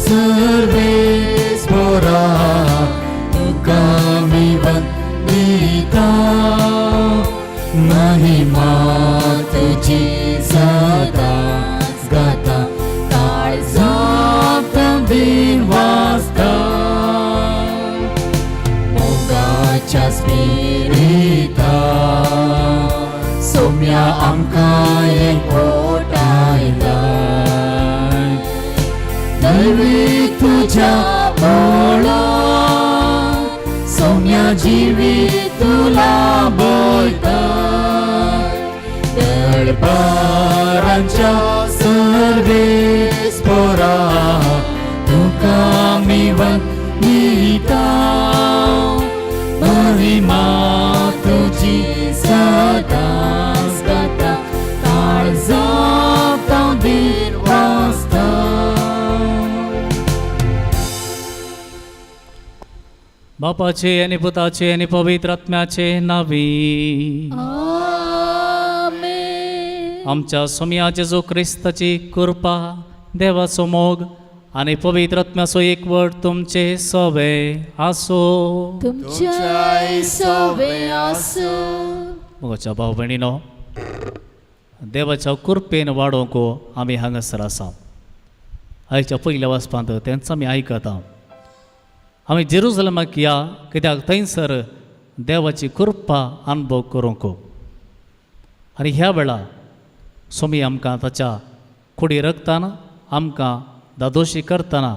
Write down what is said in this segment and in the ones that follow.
सर्वेस्परा तुका मी वंदिता महिमा तुझी सदाच गाता काळजात दिन वाजता मोगाच्या स्पिरिता सोम्या आमकां एकवटायला दैवी तुझ्या बोळा सोम्या जिवी तुला बोलता दरबारांच्या सर्वेस्परा तुका मी वंदिता महिमा तुझी सदाच गाता काळजात दिन वाजता. बापाचे आणि पुताचे आणि पवित्र आत्म्याचे नावी. आमच्या स्वामी जेजू ख्रिस्ताची कृपा देवाचो मोग आणि पवित्र आत्म्याचो एकवट तुमचे सोबे आसो. मोगाच्या भाव भयणीनो, देवाच्या कृपेन वाडोवंक आमी हांगासर आसा. आयच्या पयल्या वचपांत तेंच आमी आयकता. आमी जेरुसलेमाक या कित्याक थंयसर देवाची कृपा अनुभव करूंक. आनी ह्या वेळा स्वामी आमकां ताच्या कुडी रगतान आमकां दादोशी करतना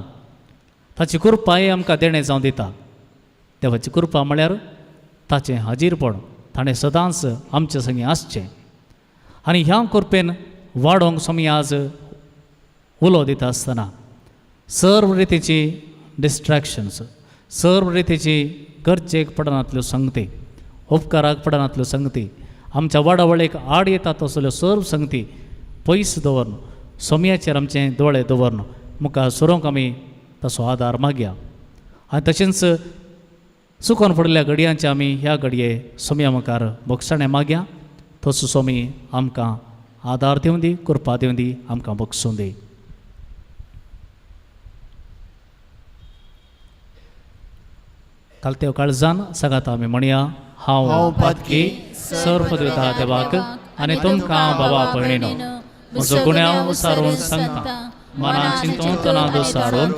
ताची कृपा ही आमकां देणें जावं दिता. देवाची कृपा म्हळ्यार ताचें हाजीरपण ताणें सदांच आमचे संगी आसचें. आनी ह्या कृपेन वाडोवंक स्वामी आज उलो दिता आसतना सर्व रितीची डिस्ट्रॅक्शन्स, सर्व रितीची गरजेक पडनातल्यो संगती, उपकाराक पडनातल्यो संगती, आमच्या वाडावळेक आड येता तसल्यो सर्व संगती पयस दवरून स्वाम्याचेर आमचे दोळे दवरून मुखार सरोंक आमी ताचो आदार मागया. आनी तशेंच चुकोवन पडिल्ल्या घडयांचे आमी ह्या घडये स्वाम्या मुखार बक्षाणें मागया. तसो स्वामी आमकां आदार दिवं दी, कृपा दिवं दी, आमकां बक्षूं दी. कालत्यो काळजान सांगात आमी म्हणया, हांव पातकी सर्वपदविता देवाक आनी तुमकां बाबा भयणीनो म्हजो गुन्यांव उसारून सांगता. मनान चिंतून तनात उसारून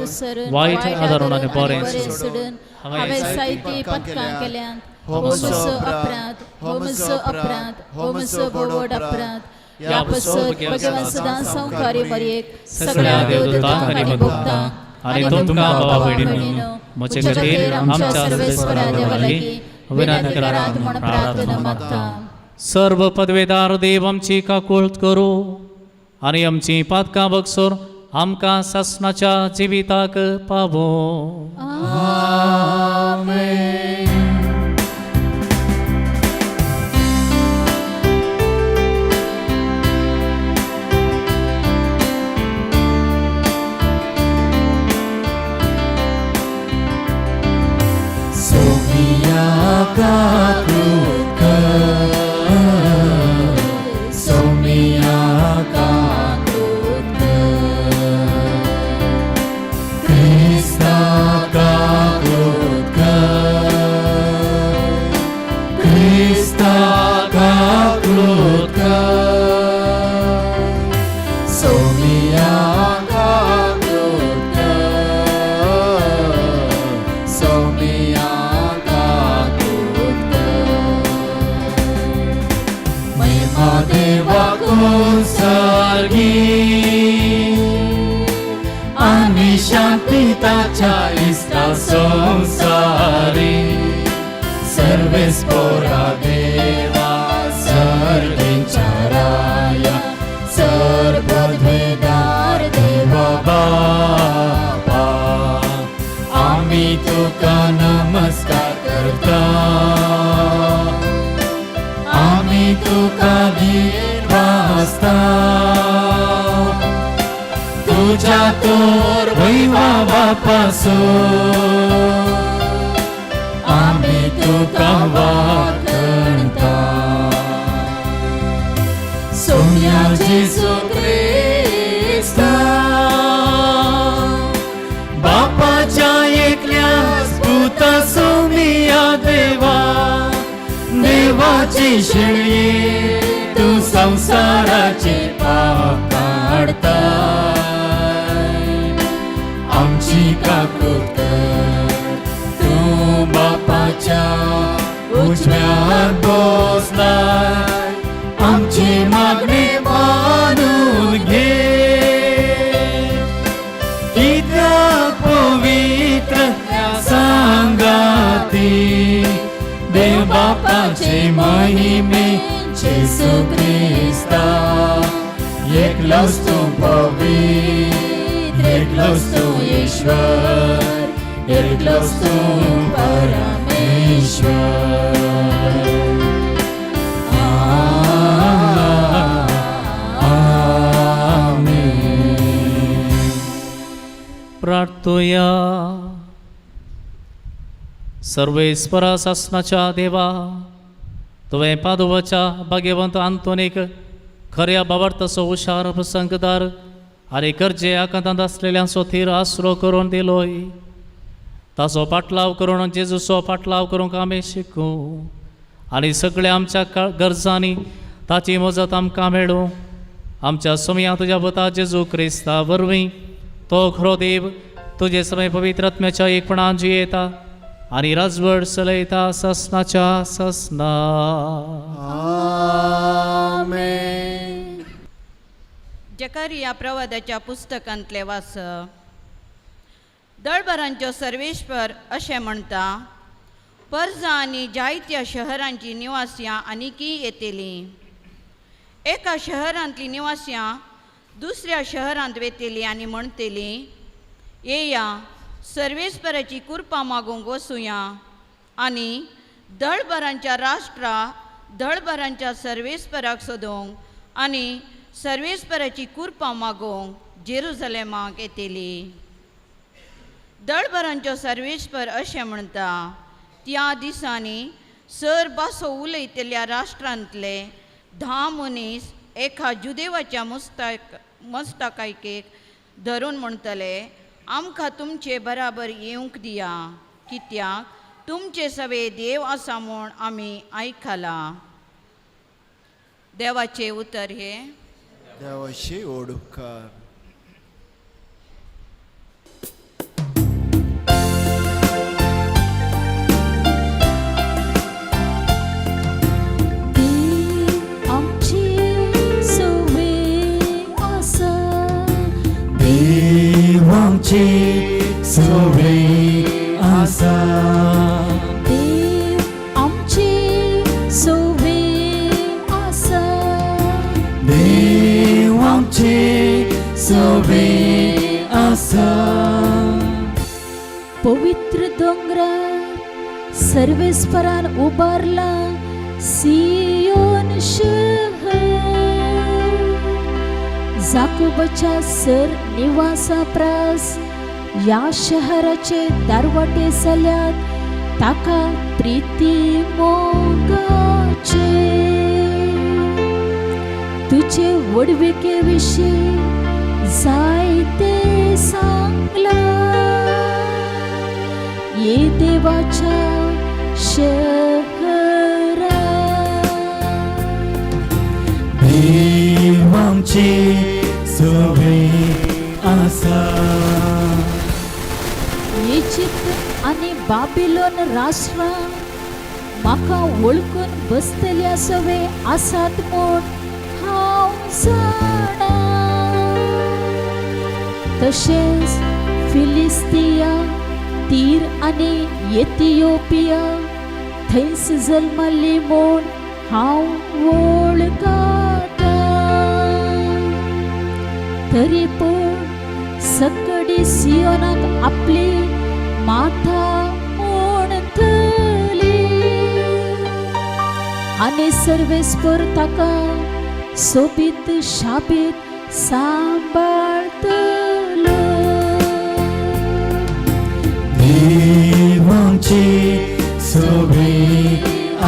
वायट आदारून आनी बरें सोडून हांवें जायतीं पथकां केल्यात. हो म्हजो अपराध, हो म्हजो अपराध, हो म्हजो बोवड अपराध. ह्या पसत भगवान सदां संवकारी मरयेक सगळ्या देवदूतांक आनी भक्तांक आनी तुमकां बाबा भयणीनो म्हजे खातीर आमच्या सर्वेस्परा देवा लागीं विनंती करात म्हूण प्रार्थना मागता. सर्व पदवेदार देव आमची काकूळट करूं आनी आमची पातकां बगसून आमकां सासणाच्या जिविताक पावो. सोमिया काकूळट सोमिया काकूळट क्रिस्ता काकूळट क्रिस्ता काकूळट सोमिया काकूळट सोमिया देवा कोसर्गी आनी शांती ताच्या इष्टा संसारी सर्वेस्परा देवा सर्वेंच्या राया सर्वपदवेदार देवा बापा आमी तुका नमस्कार करता. आमी तुका दिन वाजता तुझ्या तोर वैभवा पासून आमी तुका वाखणता. सोम्या जेजू ख्रिस्ता पापाची शेळी तू संसाराचे पाप काढताय आमची काकूत तू बापाच्या उजव्यात बसलाय आमची मागणी मानून घे इतक्या पवित्र सांगाती देव बापाचे महिमे येशू ख्रिस्ता एकलोच तू पवित्र एकलोच तू ईश्वर एकलोच तू परमेश्वर प्रार्थूया. सर्वेश्वरा शासनाच्या देवा तुवें पादुवाच्या भाग्यवंत आंतोनीक खऱ्या बाबार्थाचो हुशार प्रसंगदार आनी गरजे आकांतांत आसलेल्यांचो थीर आसरो करून दिलोय ताचो पाटलाव करून जेजूचो पाटलाव करूंक आमी शिकूं आनी सगळ्या आमच्या गरजांनी ताची मजत आमकां मेळूं आमच्या समया तुज्या पुता जेजू क्रिस्ता वरवीं तो खरो देव तुजे समय पवित्र आत्म्याच्या एकपणान जियेता आनी राजवट चलयता ससनाच्या ससना. आमेन. जकरिया प्रवादाच्या पुस्तकांतले वास दळबरांच्यो सर्वेश्वर अशें म्हणटा पर्जा आनी जायत्या शहरांची निवासियां आनीकय येतेलीं एका शहरांतलीं निवासियां दुसऱ्या शहरांत वेतेलीं आनी म्हणटेलीं येया सर्वेस्पराची कृपा मागूंक वचुया आनी दळबरांच्या राष्ट्रा दळबरांच्या सर्वेस्पराक सोदूंक आनी सर्वेस्पराची कृपा मागूंक जेरुसलेमाक येतेली. दळबरांच्यो सर्वेस्पर अशें म्हणटा त्या दिसांनी सर भासो उलयतल्या राष्ट्रांतले 10 मनीस एका जुदेवाच्या मस्तकायकेक धरून म्हणटले आमकां तुमचे बराबर येवंक दिया कित्याक तुमचे सवे देव आसा म्हूण आमी आयकलां. देवाचे उतर हे देवाशी ओडुकार. आमची सवे आसा देव आमची सवे आसा देव आमची सवे आसा. पवित्र दोंगरार सर्वेस्परान उबारला सियोन शहर जाकोबाच्या सर निवासा प्रास या शहराचे दारवाटे जाल्यात ताका प्रीती मोगाचे तुझे वडविके विशीं जायते सांगला ये देवाच्या शहरा देव आमची सवे आसा. इजिप्त आनी बाबिलोन राष्ट्रां म्हाका वळखून बसतल्या सवे आसात म्हूण हांव जाणा. तशेंच फिलिस्तिया तीर आनी एथिओपिया थंयच जल्मल्ली म्हूण हांव वळखता. तरी पूण सकडी सियोनाक आपली माथा ओणतली आनी सर्वेस्पर ताका सोबीत शाबीत सांबाळतलो. देव आमची सवे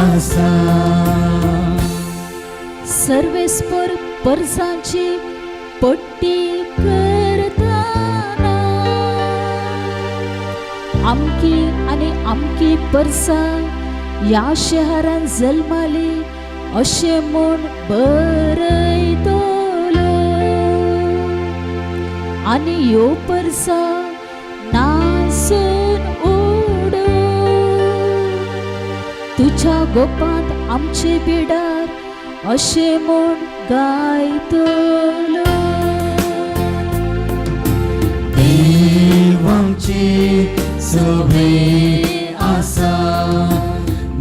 आसा. सर्वेस्पर परसांची पट्टी करताना आमकी आनी आमकी परसां या शहरान जल्माली अशें म्हूण बरयतलो आनी ह्यो परसा नासून उडो तुझ्या गोपांत आमचे बिडार अशें म्हूण गायतलो देवांची सोबे आसा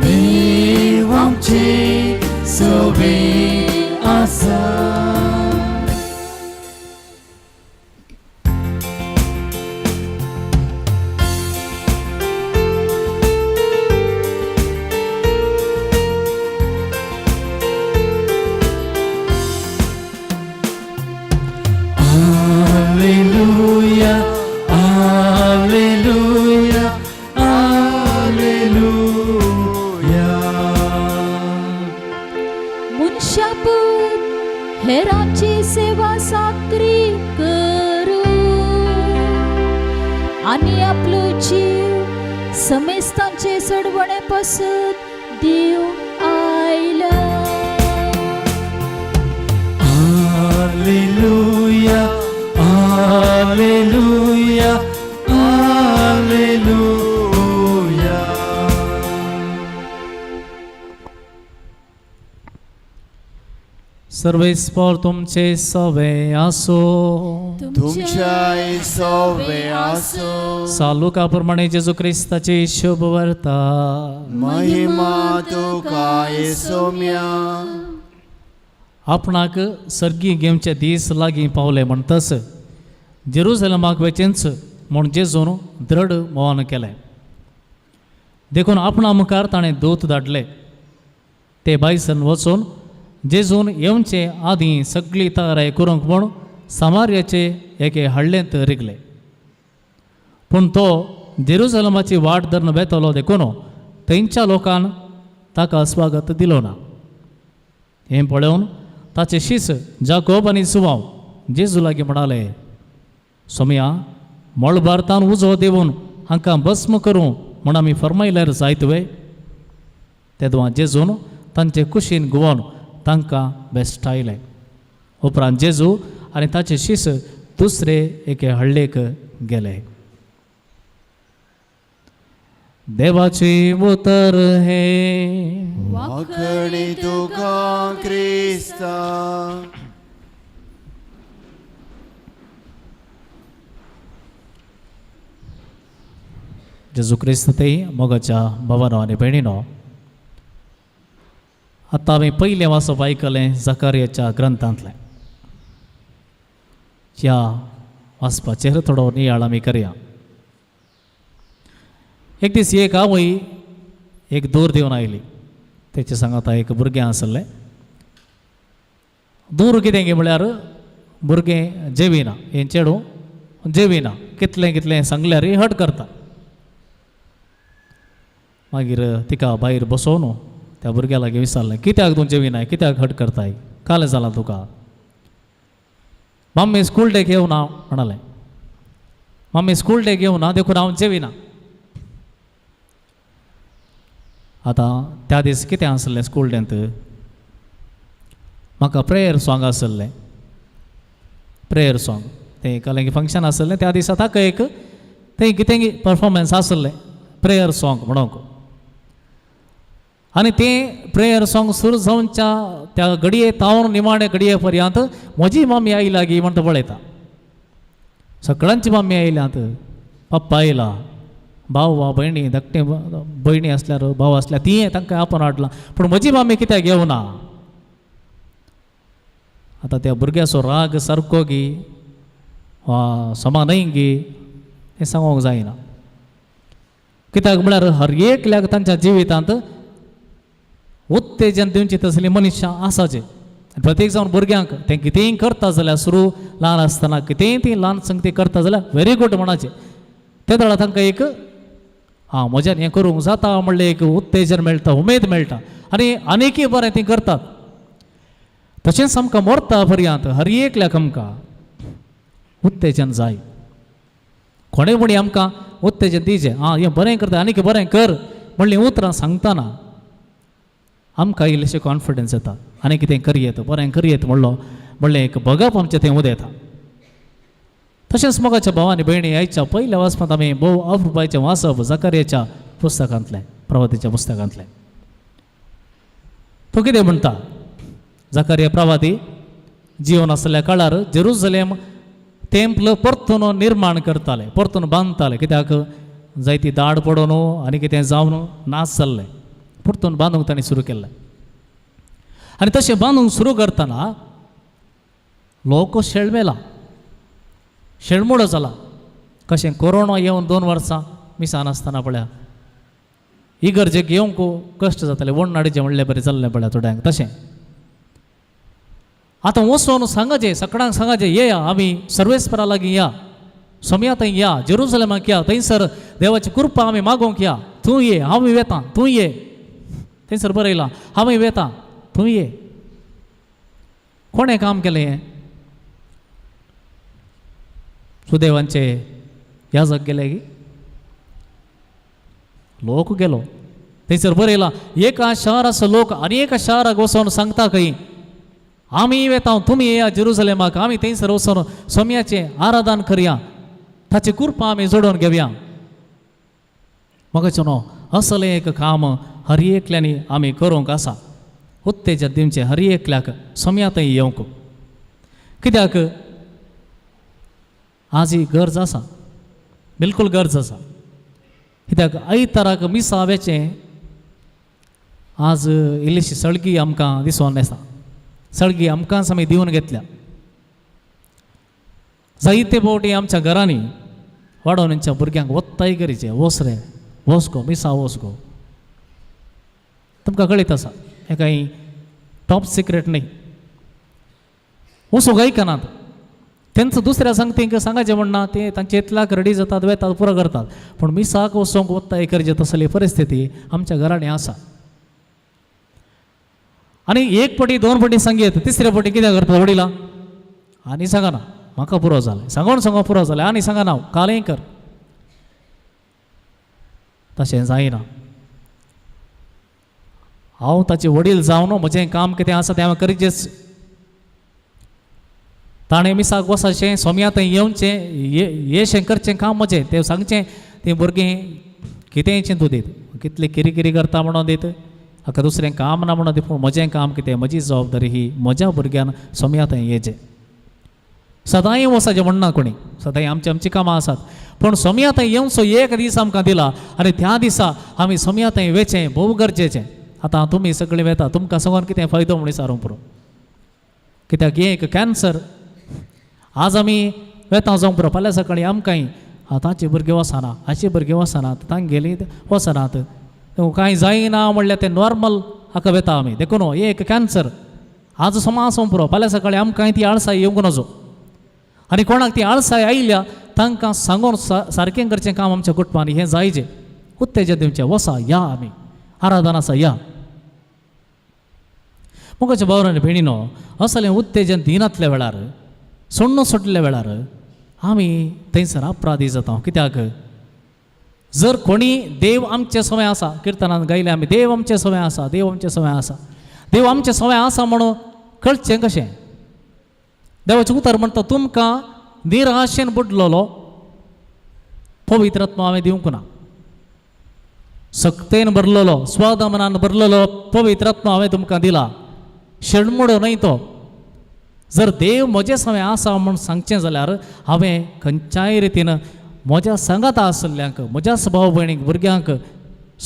देवांची सोबे आसा Alleluia, Alleluia, Alleluia. मनशापूत हेरांची सेवा साकरी करू आनी आपलो जीव समेस्तांचे सडवणे पासून दिव आयला Alleluia, Alleluia, Alleluia. सर्वेस्पर तुमचे सवे आसो तुमच्या सोबे आसो सालुका प्रमाणे जेजू क्रिस्ताची शुभ वार्ता महिमा तुका येसोम्या आपणाक सर्गी घेवचे दीस लागीं पावले म्हणटस जेरुसलेमाक वचेंच म्हूण जेजून दृढ मोहन केलें देखून आपणा मुखार ताणें दूत धाडले ते भायसन वचून जेजून येवचे आदीं सगळी तयारी करूंक म्हूण सामार्याचे एके हळ्ळेंत रिगले पूण तो जेरुसलेमाची वाट धरून बेतलो देखून थंयच्या लोकान ताका स्वागत दिलो ना हें पळोवन ताचे शिस जाकोब आनी सुवांव जेजू लागीं म्हणाले सोम्या मळभारतान उजो देवून हांकां भस्म करूं म्हूण आमी फर्मायल्यार जायतवे तेदों जेजून तांचे कुशीन घुंवोन तांकां बेश्टायले उपरांत जेजू आनी ताचे शिस दुसरे एके हळ्ळेक गेले देवाची उतर हे वाखणी तुका क्रिस्ता जेजू क्रिस्त ते मोगाच्या भावानो आनी भयणीनो आतां आमी पयलें वाचप आयकलें जकार्याच्या ग्रंथांतलें ह्या वाचपाचेर थोडो नियाळ आमी करया एक दीस एक आवय एक दूर दिवन आयली तेचे सांगाता एक भुरगें आसलें दूर कितें गे म्हळ्यार भुरगें जेविना हें चेडूं जेविना कितलें कितलें सांगल्यार हट करता मागीर तिका भायर बसोवन त्या भुरग्या लागीं विचारलें कित्याक तूं जेविनाय कित्याक हट करताय कालें जालां तुका मम्मी स्कूल डे घेवं ना म्हणालें मम्मी स्कूल डे घेवं ना देखून हांव जेविना आतां त्या दीस कितें आसलें स्कूल डेंत म्हाका प्रेयर सॉंग आसलें प्रेयर सॉंग तें कलें फंक्शन आसलें त्या दिसा ताका एक थंय कितें परफॉर्मन्स आसलें प्रेयर सॉंग म्हणूंक आनी तें प्रेयर सॉंग सुरू जावनच्या त्या घडये तावन निमाणे घडये पर्यंत म्हजी मम्मी आई लागीं म्हणटा पळयता सगळ्यांची मम्मी आयल्यात पप्पा आयला भाव वा भयणी धाकटे भयणी आसल्यार भाव आसल्यार ती तांकां आपण हाडलां पूण म्हजी मम्मी कित्याक घेवना आतां त्या भुरग्याचो राग सारको गी वा समा न्हय गी हें सांगूंक जायना कित्याक म्हळ्यार हर एकल्याक तांच्या जिवितांत उत्तेजन दिवची तसली मनशां आसाचे प्रत्येक जावन भुरग्यांक तें कितेंय करता जाल्यार सुरू ल्हान आसतना कितेंय ती ल्हान संगती करता जाल्यार व्हेरी गूड म्हणाचें ते वेळार तांकां एक म्हज्यान हें करूंक जाता म्हणलें एक उत्तेजन मेळटा उमेद मेळटा आनी आनीकय बरें तीं करतात तशेंच आमकां मरता पर्यंत हर एकल्याक आमकां उत्तेजन जाय कोणें म्हणी आमकां उत्तेजन दिवचें हें बरें करता आनीक बरें कर म्हणलीं उतरां सांगतना आमकां इल्लेशें कॉन्फिडन्स येता आनी कितें करयेत बरें करयेत म्हणलें एक भगप आमचें थंय उदें येता. तशेंच मोगाच्या भावांनी भयणी आयच्या पयल्या वाचपांत आमी भोव अप्रुपाचें वाचप जकर्याच्या पुस्तकांतलें प्रवादीच्या पुस्तकांतलें. तो कितें म्हणटा जकर्या प्रवादी जिवन आसल्या काळार जेरुसलेम टेंपल परतून निर्माण करताले परतून बांदताले कित्याक जायती दाड पडून आनी कितें जावन नाश जाल्लें परतून बांदूंक तांणी सुरू केल्लें. आनी तशें बांदूंक सुरू करतना लोक शेळमेला शेळमोडो जाला. कशें कोरोना येवन 2 वर्सां मिसान आसतना पळया इगर्जेक येवंक कश्ट जाताले वडनाडीचें म्हणलें बरें जाल्लें पळया थोड्यांक. तशें आतां वचून सांगाचें सकाळांक सांगाचें येया आमी सर्वेस्परा लागीं या सोम्या थंय या जेरुसलेमाक या थंयसर देवाची कृपा आमी मागोवंक या. तूं ये हांव येता तूं ये थंयसर बरयलां हांव येता तूं ये. कोणें काम केलें हें सुदैवांचे याजक गेले की लोक गेलो थंयसर बरयलां एका शहराचो लोक आनी एका शहराक वचून सांगता खंय आमी येता तुमी येया जेरुसलेमाक आमी थंयसर वचून सोम्याचें आराधन करया ताची कृपा आमी जोडून घेवया. म्हाका न्हू असलें एक काम हर एकल्यांनी आमी करूंक आसा. उत्तेजन दिवचें हर एकल्याक सोम्या थंय येवंक. कित्याक आज ही गरज आसा बिलकुल गरज आसा. कित्याक आयताराक मिसा वेचें आज इल्लीशी सळगी आमकां दिसोन येता. सळगी आमकांच आमी दिवन घेतल्या. जायते फावटी आमच्या घरांनी वाडोवणीच्या भुरग्यांक वत्ताय करीचे वच रे वच गो मिसा वच गो. तुमकां कळीत आसा हें कांय टॉप सिक्रेट न्ही. वचूंक आयकनात तेंच दुसऱ्या सांगतींक सांगाचें म्हणना ते तांचे इतल्याक रेडी जातात वेतात पुरो करतात पूण मिसाक वचोंक वत्ताय करचे तसली परिस्थिती आमच्या घरांनी आसा. आनी एक पटी 2 पटी सांगयत तिसरे पटी कितें करता वडिलां आनी सांगना म्हाका पुरो जालें सांगून पुरो जालें आनी सांगना कालें कर. तशें जायना. हांव ताचे वडील जावन म्हजें काम कितें आसा तें हांवें करचेंच. ताणें मिसाक वसाचें सोम्या थंय येवचें येशें करचें काम म्हजें तें सांगचें तें भुरगें कितेंचें तूं दीत कितलें किरी करता म्हणून दीत हाका दुसरें काम ना म्हणून दी पूण म्हजें काम कितें म्हजी जबाबदारी ही म्हज्या भुरग्यान सोम्या थंय येचें. सदांय वसाचें म्हणना कोणी सदांय आमची कामां आसात पूण सोम्या थंय येवचो एक दीस आमकां दिला आनी त्या दिसा आमी सोम्या थंय वेचें भोव गरजेचें. आतां तुमी सगळीं वेता तुमकां सांगून कितें फायदो म्हूण विचारूंक पुरो. कित्याक हें एक कॅन्सर आज आमी वेता जावंक पुरो फाल्यां सकाळीं आमकांय तांची भुरगीं वचना हाची भुरगीं वचनात तांकां गेलीं वचनात कांय जायना म्हणल्यार तें नॉर्मल हाका वेता आमी देखून हें एक कॅन्सर आज समाज पुरो फाल्यां सकाळीं आमकांय ती आळसाय येवंक नजो. आनी कोणाक ती आळसाय आयल्या तांकां सांगून सारकें करचें काम आमच्या कुटुंबांनी हें जायचें. उत्तेजन दिवचें वसा या आमी आराधना आसा या. मुखाच्या भावांनी भयणीनो असलें उत्तेजन दिनातल्या वेळार सोडून सुटल्या वेळार आमी थंयसर अपराधी जाता. कित्याक जर कोणी देव आमचे सवय आसा किर्तनांत गायलें आमी देव आमचे सवय आसा देव आमचे सवय आसा देव आमचे सवय आसा म्हणून कळचें कशें. देवाचें उतर म्हणटा तुमकां निराशेन बुडलेलो पवित्र आत्मा हांवें दिवंक ना. सक्तेन भरलेलो स्वादमनान भरलेलो पवित्र आत्मा हांवें तुमकां दिला. शेणमुडो न्हय तो. जर देव म्हजे सवय आसा म्हूण सांगचें जाल्यार हांवें खंयच्याय रितीन म्हज्या सांगाता आसल्ल्यांक म्हज्या भाव भयणीक भुरग्यांक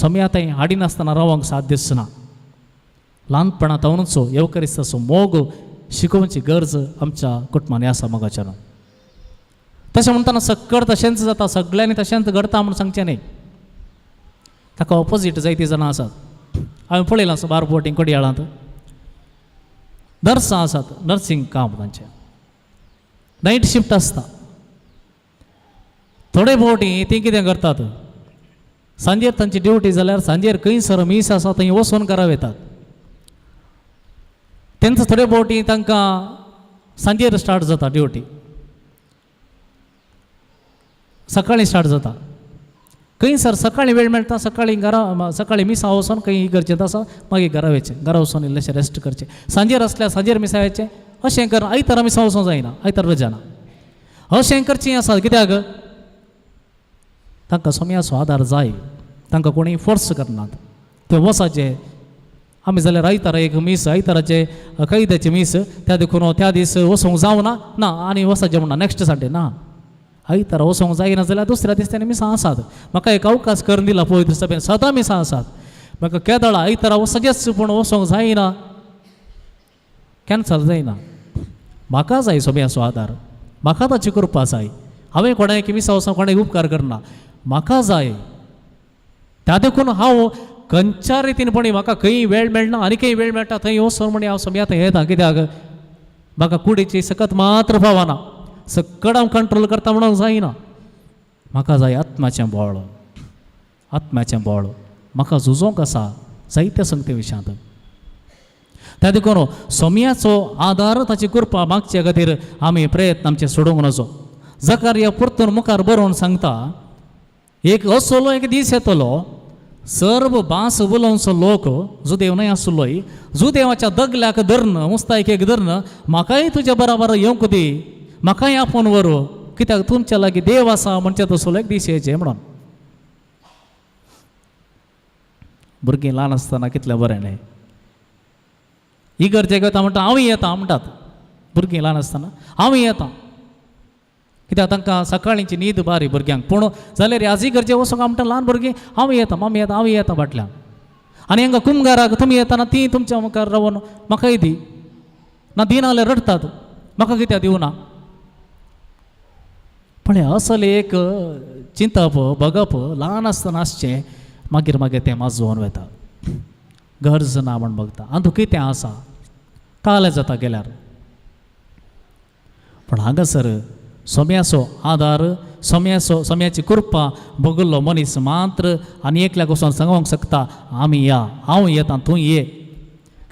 सोम्या थंय हाडिनासतना रावंक साध्य दिसना. ल्हानपणांतूनचो येवकरिस्ताचो मोग शिकोवची गरज आमच्या कुटुंबांनी आसा मोगाच्या. तशें म्हणटाना सक्कड तशेंच जाता सगळ्यांनी तशेंच घडटा म्हूण सांगचें न्ही. ताका ऑपोजीट जायतीं जाणां आसात. हांवें पळयलां बारपोटीं कोडयाळांत नर्सां आसात नर्सींग काम तांचें नायट शिफ्ट आसता. थोडे फावटी तीं कितें करतात सांजेर तांची ड्युटी जाल्यार सांजेर खंयसर मीस आसा थंय वचून घरा येतात. तेंच थोडे फावटी तांकां सांजेर स्टार्ट जाता ड्युटी सकाळीं स्टार्ट जाता खंय सर सकाळी वेळ मेळटा सकाळी मिसा वचोन खंय गरजेचें आसा मागीर घरा वयचें घरा वचोन इल्लेशें रेस्ट करचें सांजेर आसल्यार सांजेर मिसा येचें अशें कर आयतारा मिसा वचोंक जायना आयतार रजा ना अशें करचें आसा कित्याक तांकां सोम्याचो आदार जाय तांकां कोणूय फोर्स करनात ते वसाचे आमी जाल्यार आयतारा एक मीस आयताराचे कैद्याचे मीस त्या देखून त्या दीस वचोंक जावना ना आनी वसाचें म्हणना नेक्स्ट संडे ना आयतारा वचोंक जायना जाल्यार दुसऱ्या दीस तेणी मिसां आसात म्हाका एक अवकाश करून दिला पवित्र सभेन सदां मिसां आसात म्हाका केदळा आयतारा वसाचेच पूण वचोंक जायना कॅन्सल जायना म्हाका जाय सोम्याचो आदार म्हाका ताची कृपा जाय हांवें कोणाक मिसा वचोंक कोणाक उपकार करना म्हाका जाय त्या देखून हांव खंयच्या रितीन पण म्हाका खंय वेळ मेळना आनी खंय वेळ मेळटा थंय वचोन म्हण हांव सोम्यात येता कित्याक म्हाका कुडीची सकत मात्र फावना सक्कड हांव कंट्रोल करता म्हणून जायना म्हाका जाय आत्म्याचें बळ म्हाका झुजोंक आसा जायत्या संगते विशयांत त्या देखून सोम्याचो आदार ताची कृपा मागचे खातीर आमी प्रयत्न आमचे सोडूंक नजो जकार्या परतून मुखार बरोवन सांगता एक असलो एक दीस येतलो सर्व भास उलोवचो लोक जुदेव न्हय आसलोय जुदेवाच्या दगल्याक धਰਨ मुस्तायकेक धरण म्हाकाय तुज्या बराबर येवंक दी म्हाकाय आपोवन व्हर कित्याक तुमच्या लागीं देव आसा म्हणचे तसलो एक दीस येचें म्हणून भुरगीं ल्हान आसतना कितलें बरें न्हय इगर्जेक येता म्हणटा हांव येता म्हणटात भुरगीं ल्हान आसतना हांव येता कित्याक तांकां सकाळींची न्हीद बारी भुरग्यांक पूण जाल्यार ह्याच इगर्जे वचोंक म्हणटा ल्हान भुरगीं हांव येता मम्मी येता हांव येता फाटल्यान आनी हांकां कुमगाराक तुमी येताना ती तुमच्या मुखार रावन म्हाकाय दी ना दिना जाल्यार रडटात म्हाका कित्याक दिवना पण असले एक चिंतप बगप ल्हान आसतना आसचें मागीर तें माजोवन वता गरज ना म्हण बगता आनी कितें आसा काले जाता गेल्यार पण हांगासर सोम्याचो आदार सोम्याची कृपा बगुल्लो मनीस मात्र आनी एकल्याक वचोन सांगूंक शकता आमी या हांव येता तूं ये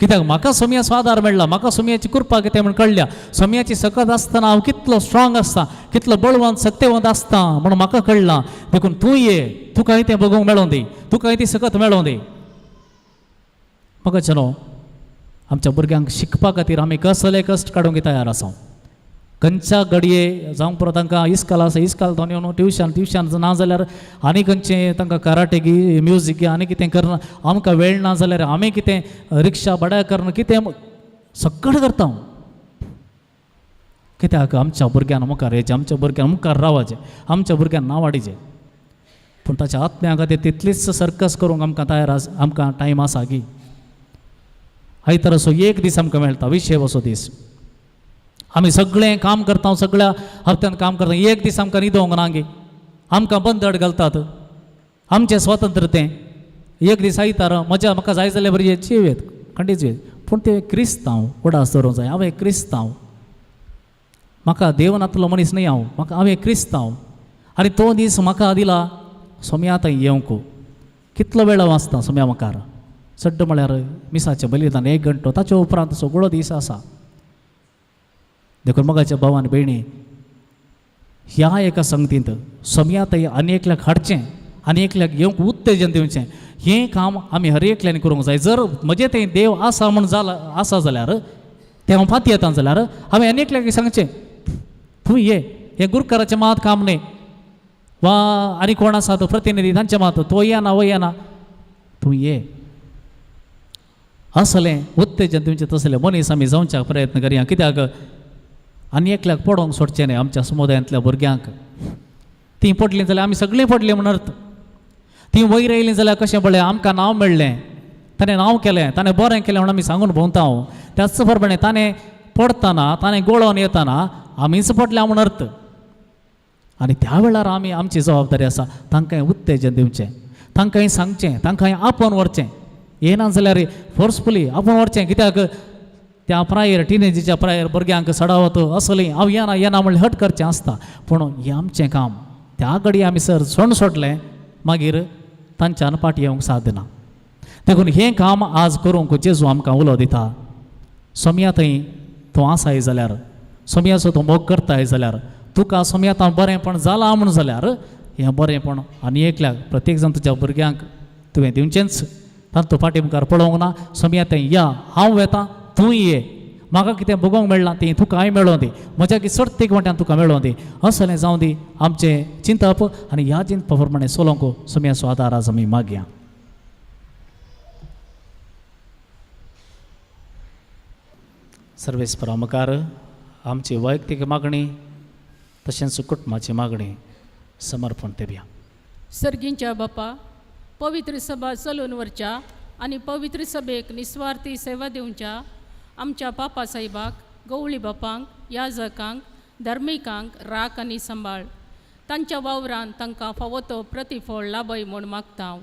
कित्याक म्हाका सोम्याचो आदार मेळ्ळा म्हाका सोम्याची कृपा कितें म्हण कळ्ळ्या सोम्याची सकत आसतना हांव कितलो स्ट्रॉंग आसता कितलो बळवंत सत्यवंत आसता म्हणून म्हाका कळ्ळां देखून तूं ये तुकाय तें बगूंक मेळों दी तुकाय ती सकत मेळों दी म्हाका चलो आमच्या भुरग्यांक शिकपा खातीर आमी कसले कश्ट काडूंक तयार आसा खंयच्या घडये जावं परत तांकां इस्काल आसा इस्काल येवन ट्युशन ना जाल्यार आनी खंयचें तांकां कराटे गी म्युजीक गी आनी कितें करना आमकां वेळ ना जाल्यार आमी कितें रिक्षा भाड्या करना कितें सगळें करता हांव कित्याक आमच्या भुरग्यान मुखार येचें आमच्या भुरग्यान मुखार रावचें आमच्या भुरग्यान नांव वाडीचें पूण ताच्या आत्म्या खातीर तितलीच सर्कस करूंक आमकां टायम आसा गी आयतार असो एक दीस आमकां मेळटा विशेव असो दीस आमी सगळें काम करता सगळ्या हप्त्यान काम करता एक दीस आमकां न्हिदोंक ना गे आमकां बंदड घालतात आमचें स्वातंत्र्यतें एक दीस आयतार म्हाका जाय जाल्यार बरी जेवेत खंडीत जेवेत पूण ते क्रिस्तांव उडास दवरूंक जाय हांव एक क्रिस्तांव म्हाका देवनातलो मनीस न्हय हांव एक क्रिस्तांव आनी तो दीस म्हाका दिला सोम्या थंय येवंक कितलो वेळ वाचता सोम्या मुखार सड्ड म्हळ्यार मिसाचें बलिदान 1 घंटो ताच्या उपरांत सगळो दीस आसा देखून मगाच्या भावान भयणी ह्या एका संगतींत सोम्या थंय आनी एकल्याक हाडचें आनी एकल्याक येवंक उत्तेजन दिवचें हें काम आमी हर एकल्यान करूंक जाय जर म्हजें थंय देव आसा म्हण आसा जाल्यार तें हांव फाती येता जाल्यार हांवें आनी एकल्याक सांगचें तूं ये हें गुरकाराचें मात काम न्ही वा आनी कोण आसा तो प्रतिनिधी तांचें मात तो येना वो येना तूं ये असलें उत्तेजन दिवचें तसलें मनीस आमी जावच्या प्रयत्न करया कित्याक आनी एकल्याक पडोवंक सोडचें न्ही आमच्या समुदायांतल्या भुरग्यांक तीं पडलीं जाल्यार आमी सगळीं पडलीं म्हण अर्थ तीं वयर येयलीं जाल्यार कशें पळय आमकां नांव मेळ्ळें ताणें नांव केलें ताणें बरें केलें म्हणून आमी सांगून भोंवता हांव त्याच प्रमाणे ताणें पडतना ताणें गोळोवन येताना आमीच पडल्या म्हण अर्थ आनी त्या वेळार आमी आमची जबाबदारी आसा तांकांय उत्तेजन दिवचें तांकांय सांगचें तांकांय आपोवन व्हरचें येना जाल्यार फोर्सफुली आपोवन व्हरचें कित्याक त्या प्रायर टिनेजीच्या प्रायर भुरग्यांक सडावत असलीं हांव येना म्हणलें हट करचें आसता पूण हें आमचें काम त्या घडी आमी सर सोडलें मागीर तांच्यान पाटी येवंक सादना देखून हें काम आज करूंक जेजू आमकां उलो दिता सोम्या थंय तूं आसाय जाल्यार सोम्याचो तूं मोग करताय जाल्यार तुका सोम्यात बरेंपण जालां म्हूण जाल्यार हें बरेंपण आनी एकल्याक प्रत्येक जाण तुज्या भुरग्यांक तुवें दिवचेंच तांतू फाटी मुखार पळोवंक ना सोमी आतां या हांव येता तूं ये म्हाका कितें भोगोंक मेळना तें तुकाय मेळों दी म्हज्या की सर्तेक वाट्यान तुका मेळों दी असलें जावं दी आमचें चिंतप आनी ह्या चिंतपा प्रमाणे चलोंक सोम्याचो आदार आज आमी मागया. सर्वेस्परा मुखार आमची वैयक्तीक मागणी तशेंच कुटुंबाची मागणी समर्पण तेव्या. सर्गींच्या बापा पवित्र सभा चलोवन व्हरच्या आनी पवित्र सभेक निस्वार्थी सेवा दिवच्या आमच्या पापा साहेबाक गवळी बापांक याजकांक धर्मिकांक राख आनी सांबाळ तांच्या वावरान तांकां फावो तो प्रतिफळ लाभय म्हूण मागता हांव.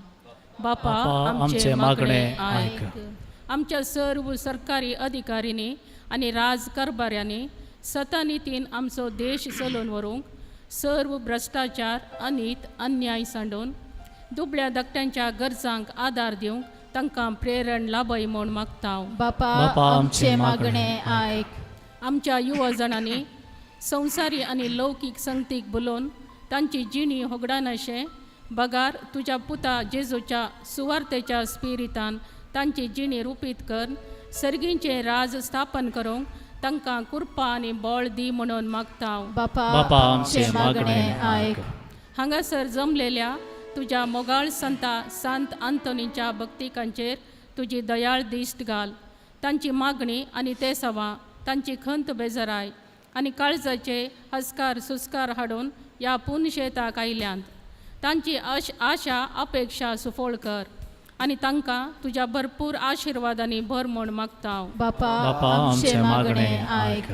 बापा आमचे मागणें आयक. आमच्या सर्व सरकारी अधिकाऱ्यांनी आनी राजकारभाऱ्यांनी सतानितीन आमचो देश चलोवन व्हरूंक सर्व भ्रश्टाचार अनीत अन्याय सांडून दुबळ्या धाकट्यांच्या गरजांक आदार दिवंक तांकां प्रेरण लाभय म्हूण मागता हांव. बापा आमचे मागणें आयक. आमच्या युवा जाणांनी संवसारी आनी लौकीक संगतीक बुलोवन तांची जिणी होगडानाशें बगार तुज्या पुता जेजूच्या सुवार्तेच्या स्पिरितान तांची जिणी रुपीत कर सर्गींचें राज स्थापन करूंक तांकां कृपा आनी बळ दी म्हणून मागता हांव. बापा आमचे मागणें आयक. हांगासर जमलेल्या तुज्या मोगाळ संता सांत आंतोनीच्या भक्तिकांचेर तुजी दयाळ दिश्ट घाल. तांची मागणी आनी ते सवां तांची खंत बेजराय आनी काळजाचे हस्कार सुस्कार हाडून ह्या पुनशेताक आयल्यांत तांची आशा अपेक्षा सुफोळ कर आनी तांकां तुज्या भरपूर आशिर्वादांनी भर म्हूण मागता हांव. बापा आमचे मागणें आयक.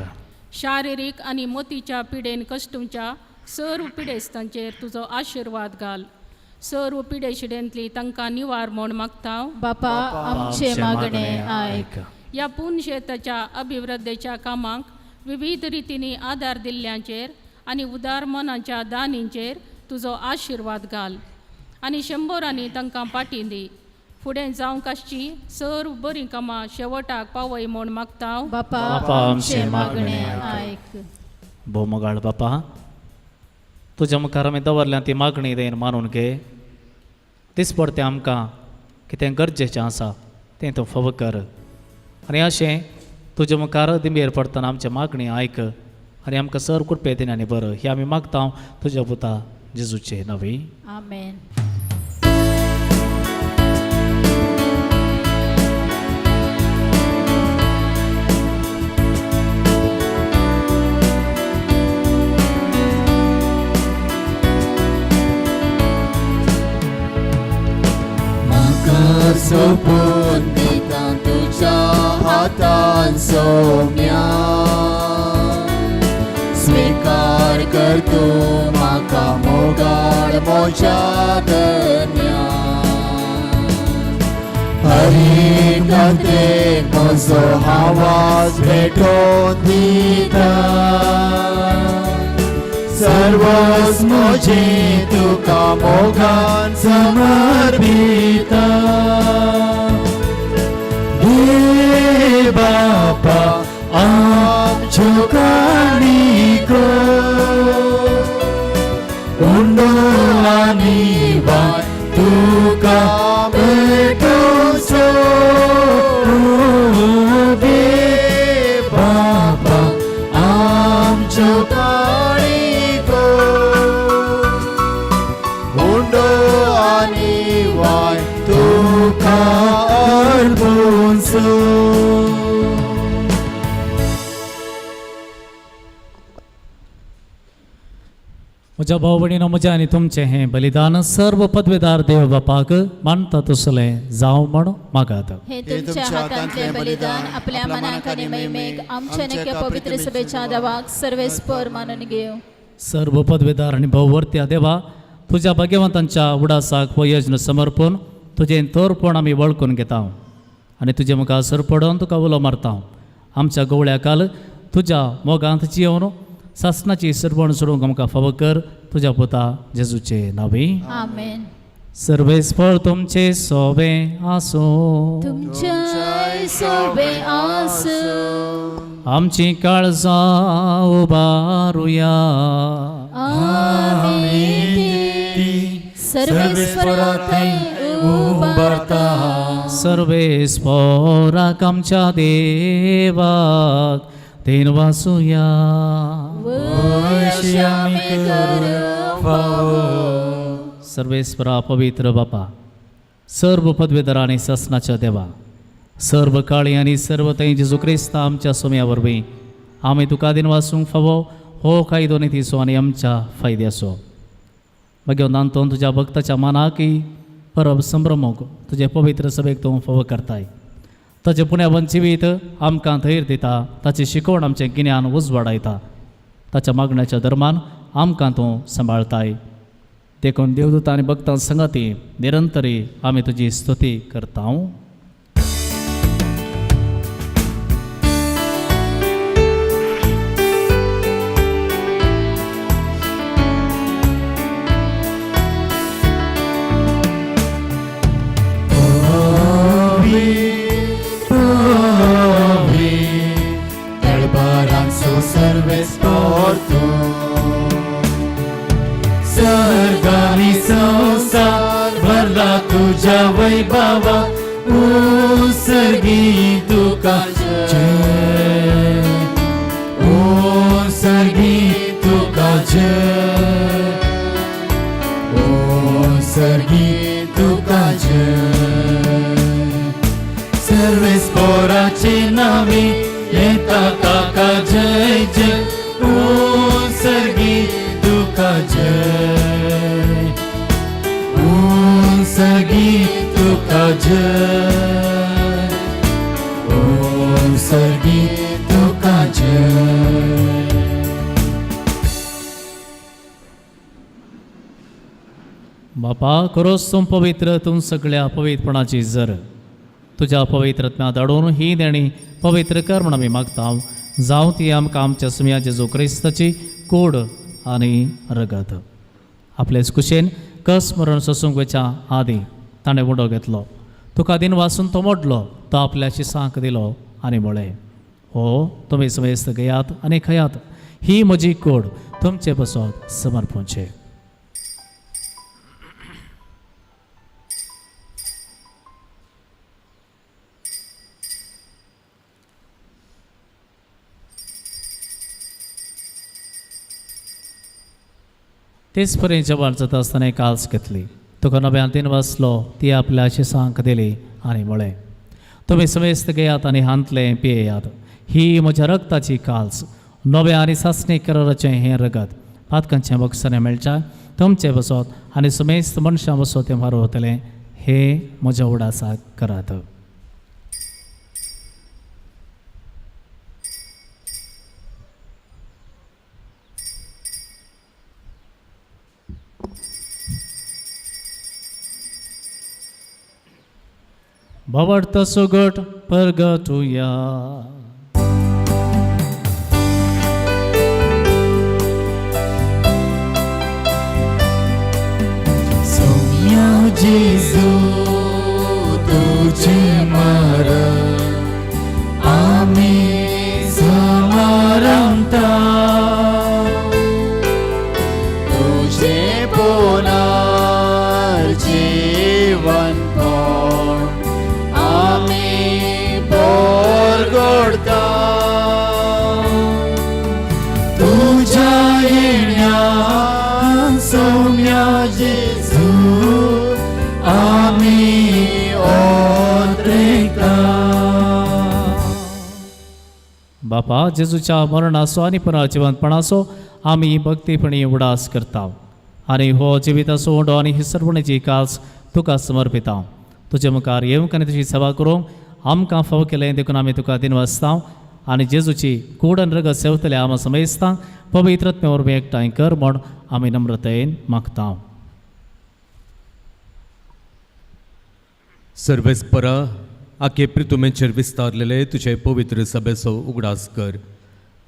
शारिरीक आनी मोतीच्या पिडेन कश्टूंच्या सर्व पिडेस्तांचेर तुजो आशिर्वाद घाल. सर्व पिडेशिडेंतली तांकां निवार म्हूण मागता हांव. बापा आमचे मागणें आयक. ह्या पुनशेताच्या अभिवृद्धेच्या कामांक विविध रितींनी आदार दिल्ल्यांचेर आनी उदार मनाच्या दानींचेर तुजो आशिर्वाद घाल आनी शंबरांनी तांकां पाटी दी. फुडें जावंक आसची सर्व बरीं कामां शेवटाक पावय म्हूण मागता हांव. बापा आमचे मागणें आयक. भोव मोगाळ बापा तुज्या मुखार आमी दवरल्या ती मागणी देन मानून घे. दिसपड तें आमकां कितें गरजेचें आसा तें तूं फावो कर आनी अशें तुज्या मुखार दिमेर पडटना आमची मागणी आयक आनी आमकां सर कृपे दिन आनी बरं हें आमी मागता तुज्या पुता जेजूचे नवी. आमेन. सोपून दिता तुझ्या हातान सोम्या स्वीकार कर तूं म्हाका मोगाळ मोच्या धन्या हरी कथे म्हजो आवाज भेटोवन दिता सर्वच म्हजें तुका मोगान समर्पिता. हे बापा आमच्यो काणिको उंडो आनी वाय तुका भेटोचो हे बापा आमच्यो काणिको उंडो आनी वाय तुका अर्पोचो. म्हज्या भाव भयणीनो म्हजें आनी तुमचें हें बलिदान सर्व पदवेदार देव बापाक मानता तसलें जावं म्हण मागात. हे तुमच्या हातांतलें बलिदान आपल्या मनाक आनी महिमेक आमच्या नक्या पवित्र सभेच्या देवाक सर्वेस्पर मानून घेव. सर्व पदवेदार आनी भववर्त्या देवा तुज्या भाग्यवंतांच्या उडासाक हो यज्ञ समर्पून तुजें तोरपण आमी वळखून घेता आनी तुजे मुखार सरपडोवन तुका उलो मारता. आमच्या गवळ्या काल तुज्या मोगांत जियोवन सासणाची सरवण सोडूंक आमकां फावो कर तुज्या पुता जेजूचे नांवी. आमेन. सर्वेस्पर तुमचे सोबे आसूं तुमचे सोबे आसूं आमची काळजां उबारुया आमी सर्वेस्परा थंय उबारता. सर्वेस्पराक आमच्या देवाक देन वासुया. वैशी आमी करूं फावो. सर्वेस्परा पवित्र बापा, सर्व पदवीधर आणि ससनाच्या देवा, सर्व काळी आणि सर्व थंय जेजू क्रिस्त आमच्या सोम्या वरवीं आमी तुका दिन वासूंक फावो हो कायदो नितीचो आनी आमच्या फायद्याचो. मागीर नांतोन तुज्या भक्ताच्या मनाकी परब संभ्रमोक तुजे पवित्र सभेक तूं फावो करताय. ताचें पुण्यवन जिवीत आमकां धैर्य दिता, ताची शिकवण आमचें गिन्यान उजवाडायता, ताच्या मागण्याच्या धर्मान आमकां तूं सांबाळताय. देखून देवदूत आनी भक्तां संगती निरंतरी आमी तुजी स्तुती करता. सर्वेस्पर तूं सर्गानी संसार भरला तुझ्या वैभवा. सर्गी तुका जय, सर्गी तुका जय, सर्गी तुका जय. सर्वेस्पराचे नावे येता ताका जय जय. सर्गी तुका जय, सर्गी तुका जय, सर्गी तुका जय. बापा, खरोच तूं पवित्र, तूं सगळ्या पवित्रपणाची जर तुज्या पवित्रत्म्यांत हाडून ही देणी पवित्र कर म्हूण आमी मागता. जावं ती आमकां आमच्या सुम्या जेजू क्रिस्ताची कूड आनी रगत. आपलेच कुशेन कस मरण सोसूंक वच्या आदीं ताणें उडो घेतलो, तुका दिन वासून तो मोडलो, तो आपल्या शिसांक दिलो आनी म्हळें, हो तुमी समेस्त घेयात आनी खयात, ही म्हजी कूड तुमचे बसोत समर्पूचे. तेच पर्यंत जेवण जाता आसतना काल्स घेतली, तुका नव्यान दिन वाचलो, ती आपल्या शिसांक दिली आनी म्हळें, तुमी समेस्त घेयात आनी हांतले पियेयात, ही म्हज्या रगताची काल्स, नवे आनी सासणी कराराचें हें रगत, पातकांचें बक्षांनी मेळच्या तुमचे बसोत आनी समेस्त मनशां बसोत तें मारू वतलें, हे म्हज्या उडासाक करात. भवडता सुगट परगटुया. सौम्या जेजू तुझे मरण आमी समारंभता. तुझे पोनार जीवन परगडता. तुझ्या येण्यान सौम्या जेजू आमी ओद्रेता. बापा, जेजूच्या मरणाचो आनी पुनर्जिवंतपणाचो आमी भक्तीपणी उडास करता आनी हो जिविताचो उंडो आनी ही सर्वणेची कास तुका समर्पिता. तुजे मुखार येवंक आनी तुजी सेवा करूंक आमकां फाव केलें, देखून आमी तुका दिन वाचता आनी जेजूची कूड आनी रगत सेवतले आमी समेस्तां पवित्रत्मे वरवीं एकठांय कर म्हूण आमी नम्रतेन मागता. सर्वेस्परा, आखे प्रितुमेचेर विस्तारलेले तुजे पवित्र सभेचो उगडास कर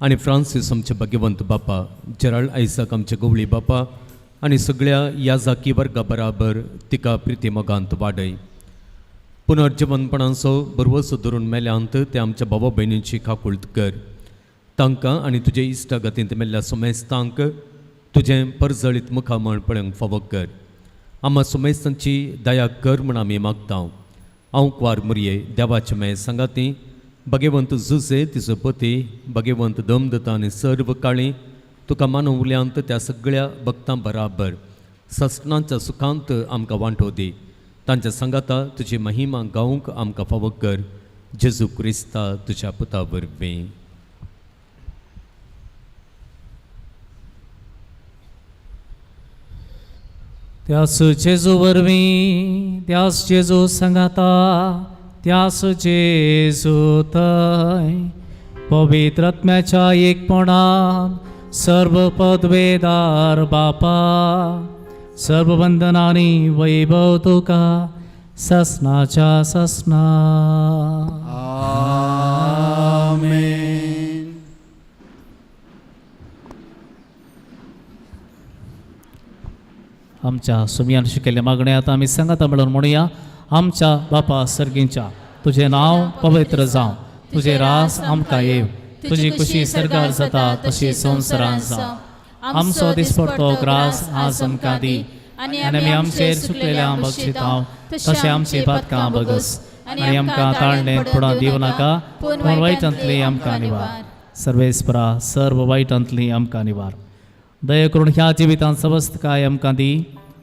आनी फ्रांसीस आमचे भाग्यवंत बापा, जेराल्ड आयसाक आमचे गवळी बापा आनी सगळ्या याजाकी वर्गा बराबर तिका प्रिती मोगांत वाडय. पुनर्जिवनपणाचो बरवसो धरून मेल्यांत ते आमच्या भावा भयणींची खाकुळट कर. तांकां आनी तुजे इश्टागतींत मेल्ल्या समेस्तांक तुजें परजळीत मुखामळ पळोवंक फावो कर. आम्हा सुमेसांची दया कर म्हण आमी मागता हांव क्वार मुरये देवाचे मे सांगाती भगवंत जुसे तिचो पती भगवंत दमदता आनी सर्व काळी तुका मानव उल्यांत त्या सगळ्या भक्तां बराबर ससनांच्या सुखांत आमकां वांटो दी तांच्या संगाता तुजी महिमा गावंक आमकां फावो कर जेजू क्रिस्ता तुज्या पुता वरवीं त्यास जेजू वरवीं त्यास जेजू सांगाता त्यास जेजू थंय पवित्र आत्म्याच्या एकपणान सर्व पदवेदार बापा सर्व वंदनांनी वैभव तुका ससनाच्या ससना आमेन. आमच्या सुमयान शिकयल्ल्या मागण्या आतां आमी सांगाता म्हणून म्हणुया. आमच्या बापा सर्गींच्या तुझें नांव पवित्र जावं तुझें रास आमकां येव तुजी खुशी सरकार जाता तशी संवसारांत जावं आमचो दिसपडटो ग्रास आज आमकां दी आनी आमी आमचेर सुटलेल्या बक्षितांव तशें आमची पातकां बगस आनी आमकां ताळणेंत पडों दिवं नाका पूण वायटांतली आमकां निवार. सर्वेस्परा सर्व वायटांतली आमकां निवार. दया करून ह्या जिवितांत समस्त काय आमकां दी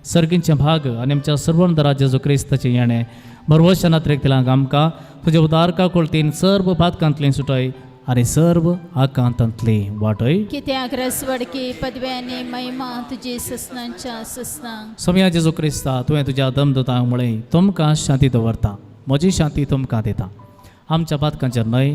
सर्गींचे भाग आनी आमच्या सर्वंतरा जेजू क्रिस्ताचें येणें बरवशा नात्रेक आमकां तुज्या उदारका कोळतीन सर्व पातकांतली सुटय आनी सर्व आकांतांतली वाटय. कित्याक रसवडकी पदव्यांनी महिमा तुजी ससनांच्या ससनांक. सोम्या जेजू क्रिस्ता तुवें तुज्या दमदुतांक म्हळें तुमकां शांती दवरता म्हजी शांती तुमकां दिता. आमच्या पातकांचेर न्हय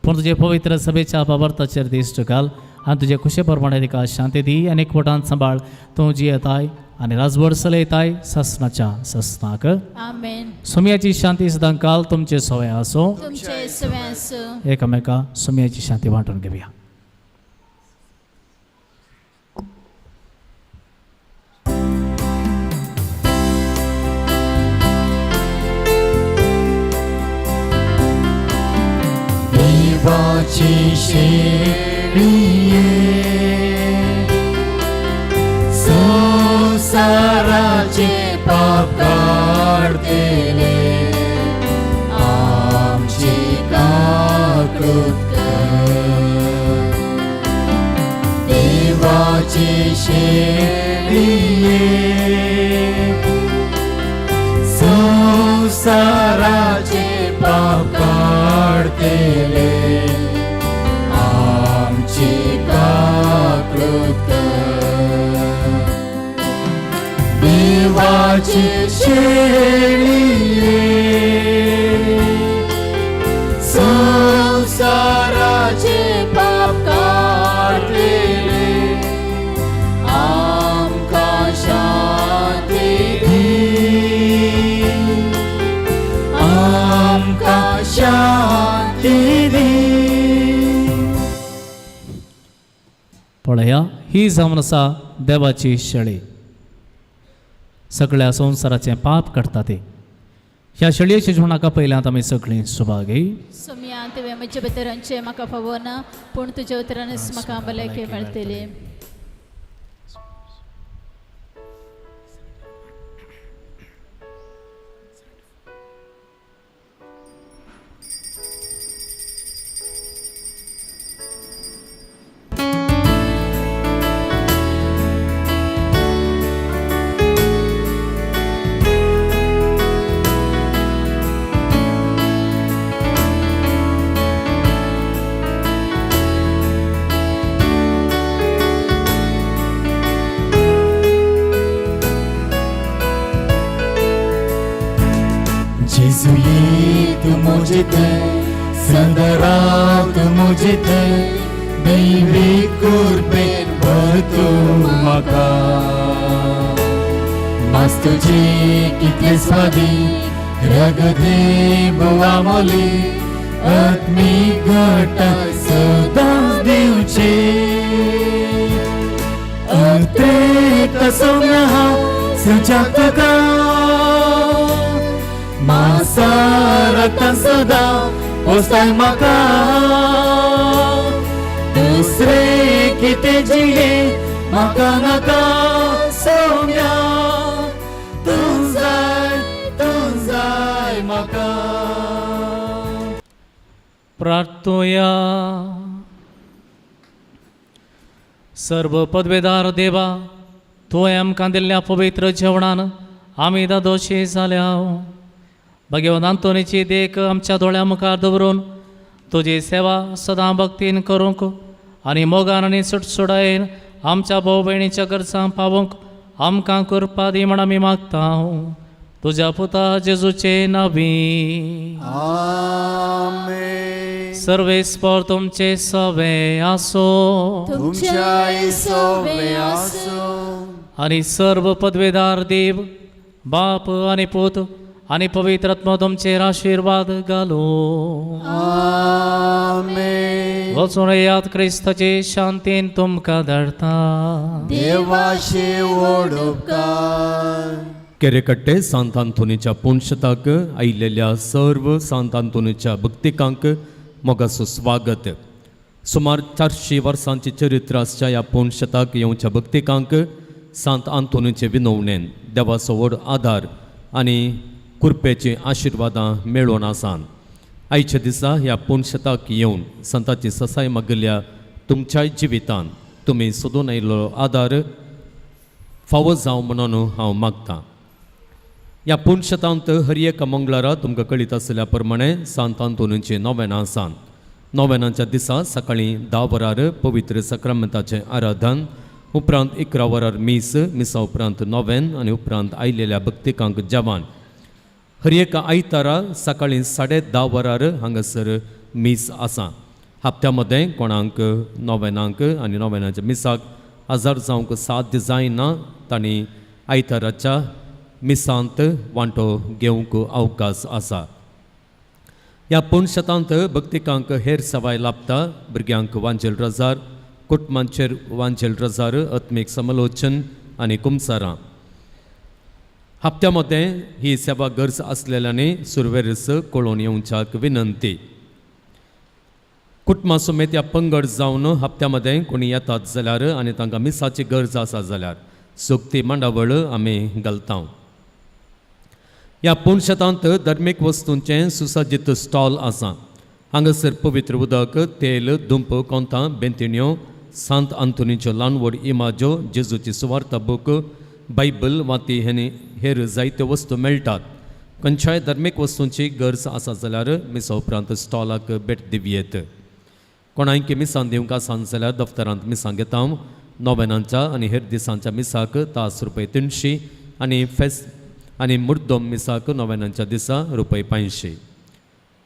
पूण तुजे पवित्र सभेच्या पावर्ताचेर दिश्ट घाल आनी तुजे खुशे प्रमाणे तिका शांती दी आनी एकवटान सांबाळ तूं जी येताय आनी राजवड चलयताय ससनाच्या ससनाक. आमेन. सोम्याची शांती सदां काल तुमचे सवय आसो. तुमचे सव्यास एकामेका सोम्याची शांती वांटून घेवया. देवाची शेळिये संसाराचे पाप काढतेले आमची काकृत कर. देवाची शेळिये संसाराचे पाप काढतेले आमची काकृत कर. देवाची शेळिये संसाराचे पाप काढलेले आमकां शांती दी आमकां शांती दी. पळया ही जावन आसा देवाची शेळी सगळ्या संवसाराचें पाप काडटा ती. ह्या शेळयेच्या जिवनाका पयल्यांत आमी सगळीं सुभागी. सोम्या तुवें म्हज्या भितरांचे म्हाका फावो ना पूण तुज्या उतरानच म्हाका भलायकी मेळटली. जेजू ये तू मुझे थे सदा राव तू मुझे थे दैवी कुर्बेन भर तू म्हाका. मास तुजी कितले स्वादी रगदे बुवा मोली आत्मीक घटा सदां दिवचे. अत्रेक सोम्या हांव सजाक तुका मासारता सदा पोसाय म्हाका. दुसरे कितें जिये म्हाका नाका सोम्या तू पोसाय म्हाका प्रार्थोया. सर्व पदवेदार देवा, तुवें आमकां दिल्ल्या पवित्र जेवणान आमी दोशी जाल्या. भगवंत आंतोनीची देख आमच्या दोळ्या मुखार दवरून तुजी सेवा सदां भक्तीन करूंक आनी मोगान आनी सुटसुडायेन आमच्या भाऊ भयणीच्या गरजां पावूंक आमकां कृपा दी म्हण आमी मागता. तुज्या पुता जेजूचे नांवी. आमेन. सर्वेस्पर तुमचे सवे आसो तुमच्या सोबे आसो आणि सर्व पदवेदार देव बाप आणि पूत आणि पवित्र आत्मा तुमचेर आशीर्वाद घालो. आमेन. वचून यात क्रिस्ताचे शांतीन तुमकां धाडटा. देवाचे व्हड उपकार. केरेकट्टे सांत आंतोनीच्या पुण्यशताक आयिल्ल्या सर्व सांत आंतोनीच्या भक्तिकांक मोगाचो स्वागत. सुमार 400 वर्सांचे चरित्र आसच्या ह्या पुण्यशताक येवच्या भक्तिकांक सांत आंतोनीचे विनवणेन देवाचो व्हड आदार आनी कृपेची आशिर्वादां मेळोवन आसात. आयच्या दिसा ह्या पुण्यशताक येवन संतांची ससाय मागिल्ल्या तुमच्याय जिवितांत तुमी सोदून आयिल्लो आदार फावो जावं म्हणून हांव मागतां. ह्या पुण्यशतांत हर एका मंगळारा तुमकां कळीत आसल्या प्रमाणे सांत आंतोनीचीं नोवेनां आसात. नोवेनांच्या दिसा सकाळीं 10 वरार पवित्र सक्रामेंताचें आराधन, उपरांत 11 वरार मिसा उपरांत नोवेन आनी उपरांत आयिल्ल्या भक्तिकांक जेवण. हर एका आयतारा सकाळीं 10:30 वरार हांगासर मीस आसा. हप्त्या मदें कोणाक नोवेनांक आनी नोवेनाच्या मिसाक आजार जावंक साध्य जायना तांणी आयताराच्या मिसांत वांटो घेवंक अवकाश आसा. ह्या पुण्यशतांत भक्तिकांक हेर सवाय लाभता. भुरग्यांक वांजेल रजार, कुटुंबांचेर वांजेल रजार, आत्मीक समलोचन आनी कुमसारां. हप्त्या मदें ही सेवा गरज आसलेल्यांनी सुरवेरस कळोवन येवच्याक विनंती. कुटुंबा समेत ह्या पंगड जावन हप्त्या मदें कोणी येतात जाल्यार आनी तांकां मिसाची गरज आसा जाल्यार सुक्ती मांडावळ आमी घालता. ह्या पुण्यशतांत धर्मीक वस्तूंचे सुसज्जीत स्टॉल आसा. हांगासर पवित्र उदक, तेल, दुंप, कोंतां, बेंतिण्यो, सांत आंतोनीच्यो ल्हानवड इमाज्यो, जेजूची सुवार्ता बूक, बायबल वाती हेर जायत्यो वस्तू मेळटात. खंयच्याय धर्मीक वस्तूंची गरज आसा जाल्यार मिसा उपरांत स्टॉलाक भेट दिवयेत. कोणायक मिसां दिवंक आसा जाल्यार दफ्तरांत मिसां घेता. नोवेनांच्या आनी हेर दिसांच्या मिसाक तास ₹300 आनी फेस्त आनी मुर्दोम मिसाक नोवेनांच्या दिसा ₹500.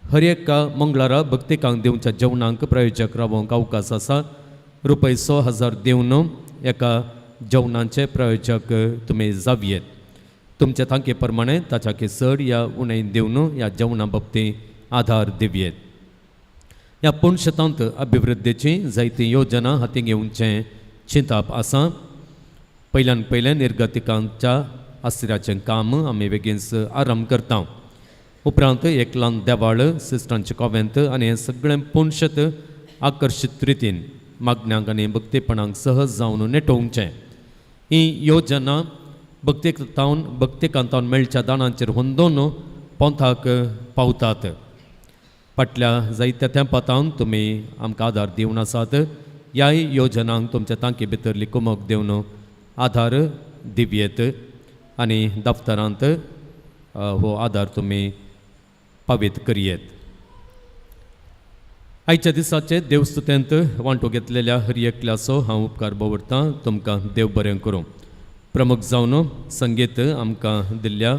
हर एका मंगळारा भक्तिकांक दिवच्या जेवणाक प्रायोजक रावोवंक अवकाश आसा. ₹6,000 दिवन एका जेवणाचे प्रायोजक तुमी जावयेत. तुमच्या तांके प्रमाणे ताच्या चड या उणें दिवन ह्या जेवणा बाबतींत आधार दिवयेत. ह्या पुण्यशतांत अभिवृद्धीची जायतीं योजना हाती घेवचें चिंताप आसा. पयल्यान पयलें निर्गतिकांच्या आसऱ्याचें काम आमी बेगीनच आरंभ करता. उपरांत एक ल्हान देवाळ, सिस्टरांचें कॉवेंत आनी हें सगळें पुण्यशत आकर्शीत रितीन मागण्यांक आनी भक्तीपणांक सहज जावन नेटोवचें. ही योजना भक्तिकांतावन मेळच्या दानांचेर हुंदोवन पोंथाक पावतात. फाटल्या जायत्या तेंपातावन तुमी आमकां आदार दिवन आसात. ह्याय योजनांक तुमच्या तांके भितरली कुमक दिवन आधार दिवयेत आनी दफ्तरांत हो आदार तुमी पावीत करियेत. आयच्या दिसाचे देवस्तुतेंत वांटो घेतलेल्या हर एकल्याचो हांव उपकार भोवरतां. तुमकां देव बरें करूं. प्रमुख जावन संगीत आमकां दिल्ल्या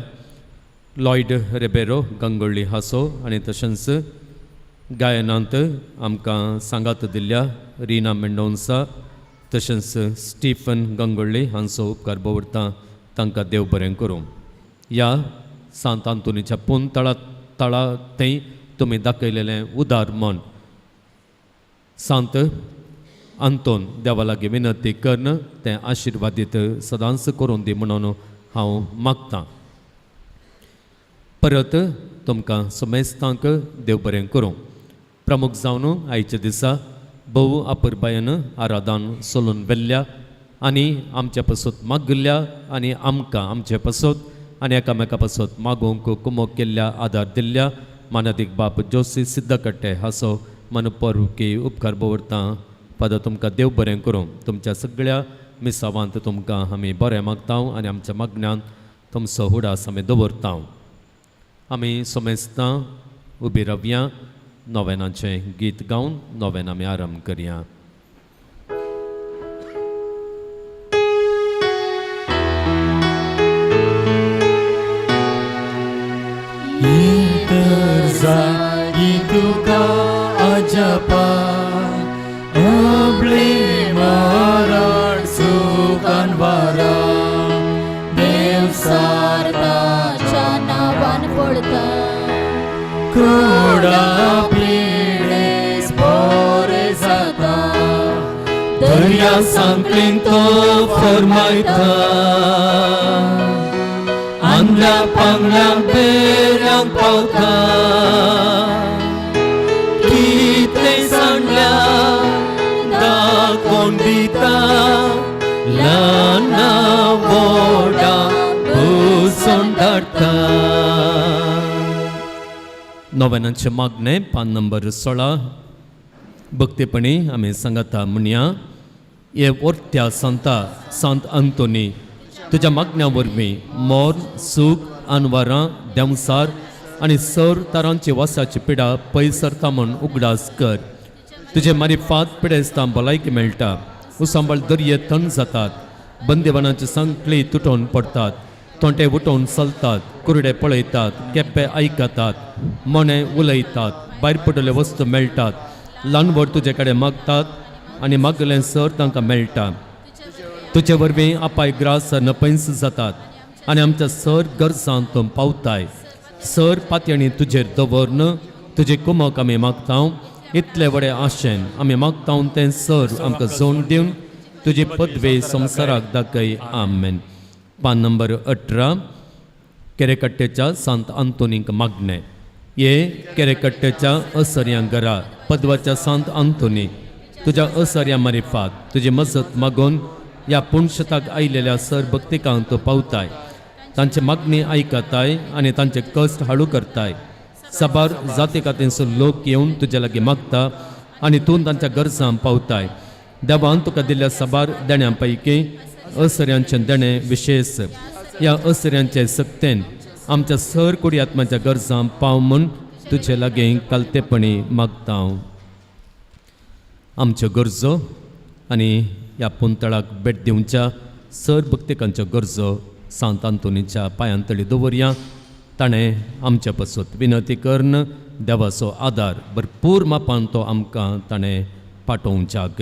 लॉयड रेबेरो गंगोळ्ळी हांसो आनी तशेंच गायनांत आमकां सांगात दिल्ल्या रिना मेंडोन्सा तशेंच स्टीफन गंगोळ्ळी हांचो उपकार भोवरतां. तांकां देव बरें करूं. ह्या सांत आंतोनीच्या तळा थंय तुमी दाखयलेलें उदार मन सांत आंतोन देवा लागीं विनंती करन तें आशिर्वादीत सदांच करून दी म्हणून हांव मागतां. परत तुमकां समेस्तांक देव बरें करूं. प्रमुख जावन आयच्या दिसा भोव आपुरबायेन आराधन सोलून व्हेल्ल्या आनी आमचे पासून मागिल्ल्या आनी आमकां आमचे पासून आनी एकामेका पासत मागोवंक कुमोक केल्ल्या आदार दिल्ल्या मानदीक बाप जोशी सिद्धकट्टे हासो मनपर्वकी उपकार दवरता. पद तुमकां देव बरें करूं. तुमच्या सगळ्या मिसावांत तुमकां आमी बरें मागता आनी आमच्या मागण्यांत तुमचो हुडास आमी दवरता. आमी सोमेस्तां उबी रावया. नोवेनाचें गीत गावन नोवेन आमी आरंभ करया. जागी तुका अजपा अबले मरण सुखान वारा देव सारताच्या नावान पडता कोडा पिडेस बरे जाता दर्या सांकळीन तो फरमायता आंध्या पांगड्यांक बेऱ्यांक पावता कितें सांगल्या दाखोवन दिता ल्हाना व्हडा भुसोन धाडटा. नोवेनाचें मागणें पान नंबर 16. भक्तीपणी आमी सांगता म्हणया. हे वर्त्या सांत अंतोनी तुज्या मागण्या वरवीं मोर सूख आनवारां देंवसार आनी सर तारांची वासाची पिडा पयस सरता म्हूण उगडास कर. तुजे मारिफात पिडेस्तां भलायकी मेळटा. उसांबळ दर्ये थंड जातात. बंदिवानाची सांकळी तुटोवन पडतात. तोंटे उठोवन चलतात. कुरडे पळयतात. केप्पे आयकतात. मोणे उलयतात. भायर पडले वस्तू मेळटात. ल्हान व्हड तुजे कडेन मागतात आनी मागलें सर तांकां मेळटा. तुजे वरवीं आपाय ग्रास नपयस जातात आनी आमच्या सर गरजांत तूं पावताय. सर पातयणी तुजेर दवरन तुजे कुमक आमी मागता. इतले व्हडे आशेन आमी मागता तें सर आमकां जोड दिवन तुजी पदवे संवसाराक दाखय. आमेन. पान नंबर 18. केरेकट्टेच्या सांत आंतोनीक मागणें. हे केरेकट्टेच्या असर्या घरा पदवाच्या सांत आंतोनी तुज्या असर्या मारिफात तुजी मजत मागून ह्या पुणशताक आयिल्ल्या सर भक्तिकांक तूं पावताय. तांचे मागणी आयकताय आनी तांचे कश्ट हळू करताय. साबार जाती खातीरचो लोक येवन तुजे लागीं मागता आनी तूं तांच्या गरजां पावताय. देवान तुका दिल्ल्या साबार देण्यां पैकी असर्यांचें देणें विशेश. ह्या असर्यांचे सक्तेन आमच्या सर कुडी आत्म्याच्या गरजां पाव म्हूण तुजे लागीं कालतेपणी मागता. आमच्यो गरजो आनी ह्या पुंतळाक भेट दिवच्या सर भक्तिकांच्यो गरजो सांत आंतोनीच्या पांयांतळी दवरया. ताणें आमच्या पासत विनंती करन देवाचो आदार भरपूर मापान तो आमकां ताणें पाठोवच्याक.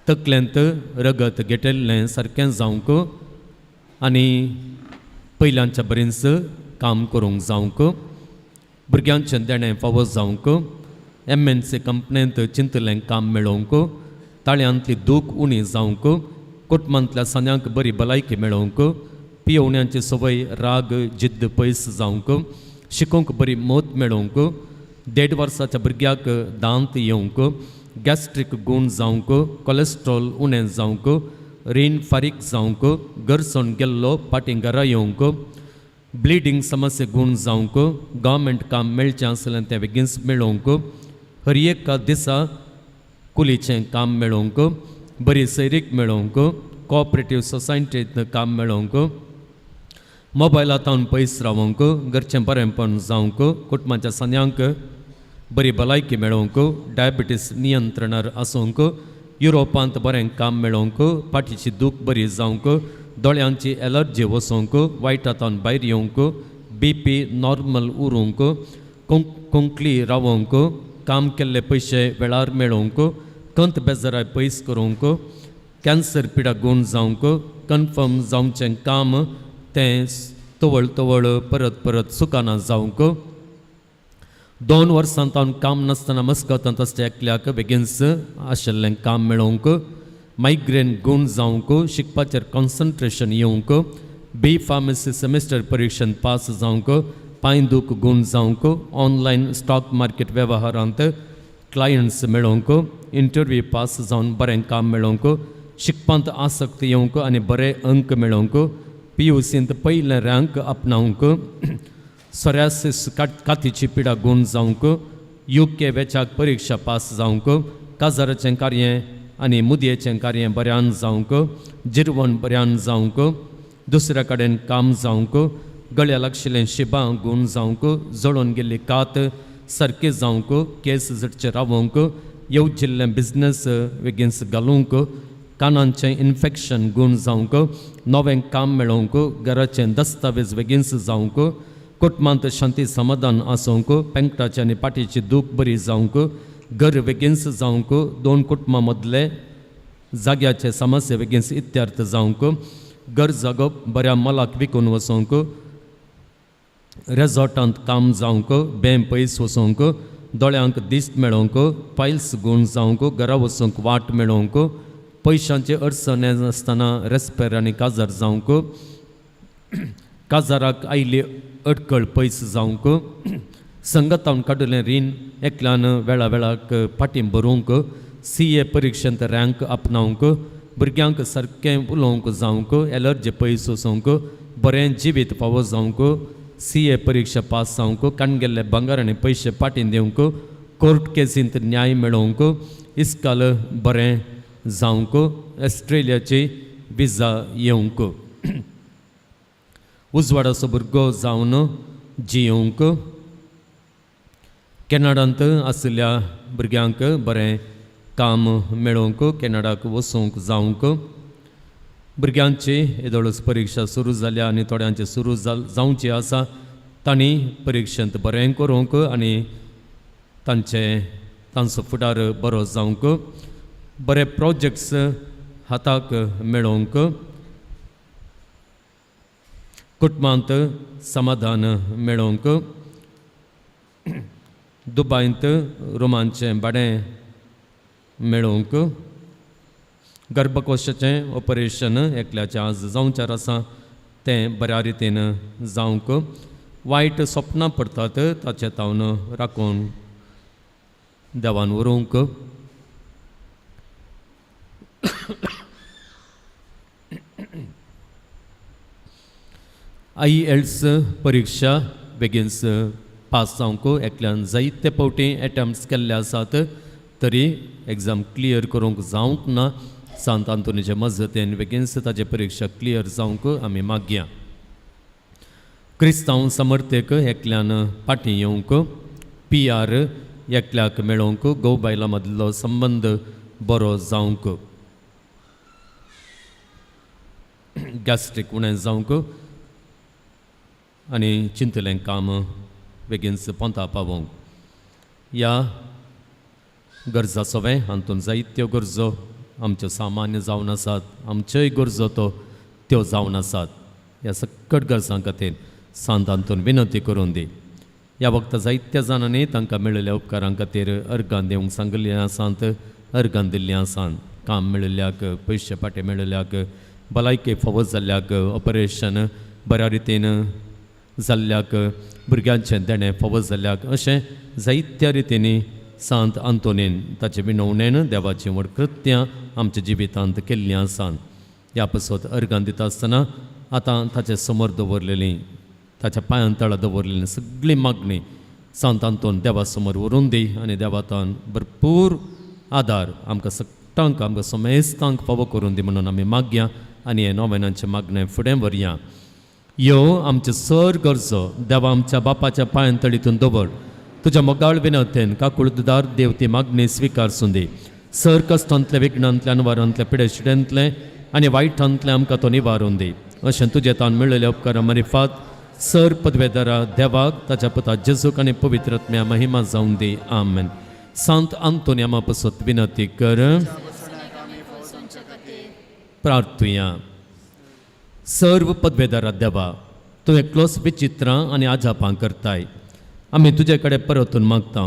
तकलेंत रगत गेटेल्लें सारकें जावंक आनी पयल्यांच्या बरेंच काम करूंक जावंक. भुरग्यांचें देणें फावो जावंक. MNC कंपनींत चिंतलें काम मेळोवंक. ताळ्यांतली दूख उणी जावंक. कुटुंबांतल्या सान्यांक बरी भलायकी मेळोवंक. पियेवण्यांची संवय राग जिद्द पयस जावंक. शिकूंक बरी मोत मेळोवंक. 1.5 वर्साच्या भुरग्याक दांत येवंक. गॅस्ट्रीक गूण जावंक. कोलेस्ट्रॉल उणें जावंक. रीण फारीक जावंक. गरसोन गेल्लो पाटीं घरा येवंक. ब्लिडींग समस्या गूण जावंक. गव्हर्मेंट काम मेळचें आसलें तें बेगीनच मेळोवंक. हर एका दिसा कुलीचें काम मेळोवंक. बरी सैरीक मेळोवंक. कोऑपरेटीव सोसायटींत काम मेळोवंक. मोबायलांत पयस रावंक. घरचें बरेंपण जावंक. कुटुंबाच्या सान्यांक बरी भलायकी मेळोवंक. डायबिटीस नियंत्रणार आसूंक. युरोपांत बरें काम मेळोवंक. पाठीची दूख बरी जावंक. दोळ्यांची एलर्जी वचोवंक. वायटांतल्यान भायर येवंक. BP नॉर्मल उरूंक. कोंकणी रावोवंक. काम केल्ले पयशे वेळार मेळोवंक. कंत बेजाराय पयस करूंक. कॅन्सर पिडा गूण जावंक. कन्फर्म जावचें काम तें तवळ तवळ परत परत सुकाना जावंक. 2 वर्सां तावन काम नासतना मस्कतांत आसता एकल्याक बेगीनच आशिल्लें काम मेळोवंक. मायग्रेन गूण जावंक. शिकपाचेर कॉन्सन्ट्रेशन येवंक. B फार्मसी सेमिस्टर परीक्षेंत पास जावंक. पांय दूख गूण जावंक. ऑनलायन स्टॉक मार्केट वेव्हारांत क्लायंट्स मेळोवंक. इंटरव्यू पास जावन बरें काम मेळोवंक. शिकपांत आसक्त येवंक आनी बरे अंक मेळोवंक. PUCंत पयलें रँक आपणावंक सोरायसिस कातीची पिडा गूण जावंक UK वेंचाक परीक्षा पास जावंक काजाराचें कार्य आनी मुदयेचें कार्य बऱ्यान जावंक जिरवण बऱ्यान जावंक दुसऱ्या कडेन काम जावंक गळ्या लागशिल्लें शिबां गूण जावंक जळोवन गेल्ली कात सारकें जावंक केस झटचे रावंक येवजिल्लें बिझनस बेगीनच घालूंक कानांचें इन्फेक्शन गूण जावंक नवें काम मेळोवंक घराचें दस्तावेज बेगीनच जावंक कुटुंबांत शांती समाधान आसूंक पेंकटाची आनी पाटीची दूख बरी जावंक घर बेगीनच जावंक दोन कुटुंबां मदले जाग्याचे समस्या बेगीनच इत्यार्थ जावंक घर जागो बऱ्या मोलाक विकून वचोंक रेजॉर्टांत काम जावंक बें पयस वचोंक दोळ्यांक दिश्ट मेळोवंक पायल्स गूण जावंक घरा वचूंक वाट मेळोवंक पयशांची अडचण नासतना रेस्पेर आनी काजार जावंक काजाराक आयली अडकळ पयस जावंक संगतावन काडिल्लें रीण एकल्यान वेळा वेळाक फाटीं भरूंक CA परिक्षेंत रँक आपणावंक भुरग्यांक सारकें उलोवंक जावंक एलर्जी पयस वचोवंक बरें जिवीत फावो जावंक CA परिक्षा पास जावंक काणगेल्ले भांगार आनी पयशे फाटीं दिवंक कोर्ट केसींत न्याय मेळोवंक इस्काल बरें जावंक ऑस्ट्रेलियाची विजा येवंक उजवाडाचो भुरगो जावन जियोंक कॅनडांत आशिल्ल्या भुरग्यांक बरें काम मेळोवंक कॅनडाक वचूंक जावंक भुरग्यांची येदोळस परिक्षा सुरू जाल्या आनी थोड्यांची सुरू जावची आसा तांणी परिक्षेंत बरें करूंक आनी तांचो फुडार बरो जावंक बरे प्रोजेक्ट्स हाताक मेळोवंक कुटुंबांत समाधान मेळोवंक दुबायंत रुमांचें भाडें मेळोवंक गर्भकोशाचें ऑपरेशन एकल्याचें आज जावंचार आसा तें बऱ्या रितीन जावंक वायट स्वप्नां पडटात ताचें तावन राखून देवान व्हरूंक IELTS परिक्षा बेगीनच पास जावंक एकल्यान जायते फावटी एटेम्प्ट्स केल्ले आसात तरी एग्जाम क्लियर करूंक जावंक ना सांत आंतोनीचे मजतीन बेगीनच ताची परिक्षा क्लियर जावंक आमी मागया क्रिस्तांव समर्थेक एकल्यान फाटीं येवंक PR एकल्याक मेळोवंक घोव बायलां मदलो संबंद बरो जावंक गॅस्ट्रीक उणें जावंक आनी चिंतलें काम बेगीनच पोंता पावोंक ह्या गरजा सवय हातूंत जायत्यो गरजो आमच्यो सामान्य जावन आसात आमच्योय गरजो त्यो जावन आसात ह्या सकट गरजां खातीर सांत आंतोन विनंती करून दी ह्या वखदां जायत्या जाणांनी तांकां मेळिल्ल्या उपकारां खातीर अर्गां दिवंक सांगिल्लीं आसात अर्गां दिल्लीं आसात काम मेळिल्ल्याक पयशे पाटे मेळिल्ल्याक भलायकी फावो जाल्ल्याक ऑपरेशन बऱ्या रितीन जाल्ल्याक भुरग्यांचें देणें फावो जाल्ल्याक अशें जायत्या रितींनी सांत आंतोनीन ताचे विनवणेन देवाचीं व्हड कृत्यां आमच्या जिवितांत केल्लीं आसात ह्या पासत अर्गां दिता आसतना आतां ताचे समोर दवरलेलीं ताच्या पांयां तळा दवरलेलीं सगळीं मागणी सांत आंतोन देवा समोर व्हरून दी आनी देवातान भरपूर आदार आमकां सगळ्यांक आमकां समेस्तांक फावो करून दी म्हणून आमी मागया आनी हे नोवेनाचें मागणें फुडें व्हरया यो आमचे सर गरजो देवा आमच्या बापाच्या पांयां तळीतून दवर तुज्या मोगाळ विनंतेन काकुळदार देव ती मागणी स्विकारसूं दी सर कश्टांतले विघ्नांतले अनवारांतले पिडेशिड्यांतले आनी वायटांतले आमकां तो निवारून दी अशें तुजे तान मेळिल्ल्या उपकारा मरिफात सर पदवेदारा देवाक ताच्या पुता जेजूक आनी पवित्रात्म्या महिमा जावं दी आमेन सांत आंतोनी आमा पासत विनंती कर प्रार्थुया सर्व पदवेदारा देवा तूं एकलोच विचित्रां आनी आजापां करताय आमी तुजे कडेन परतून मागता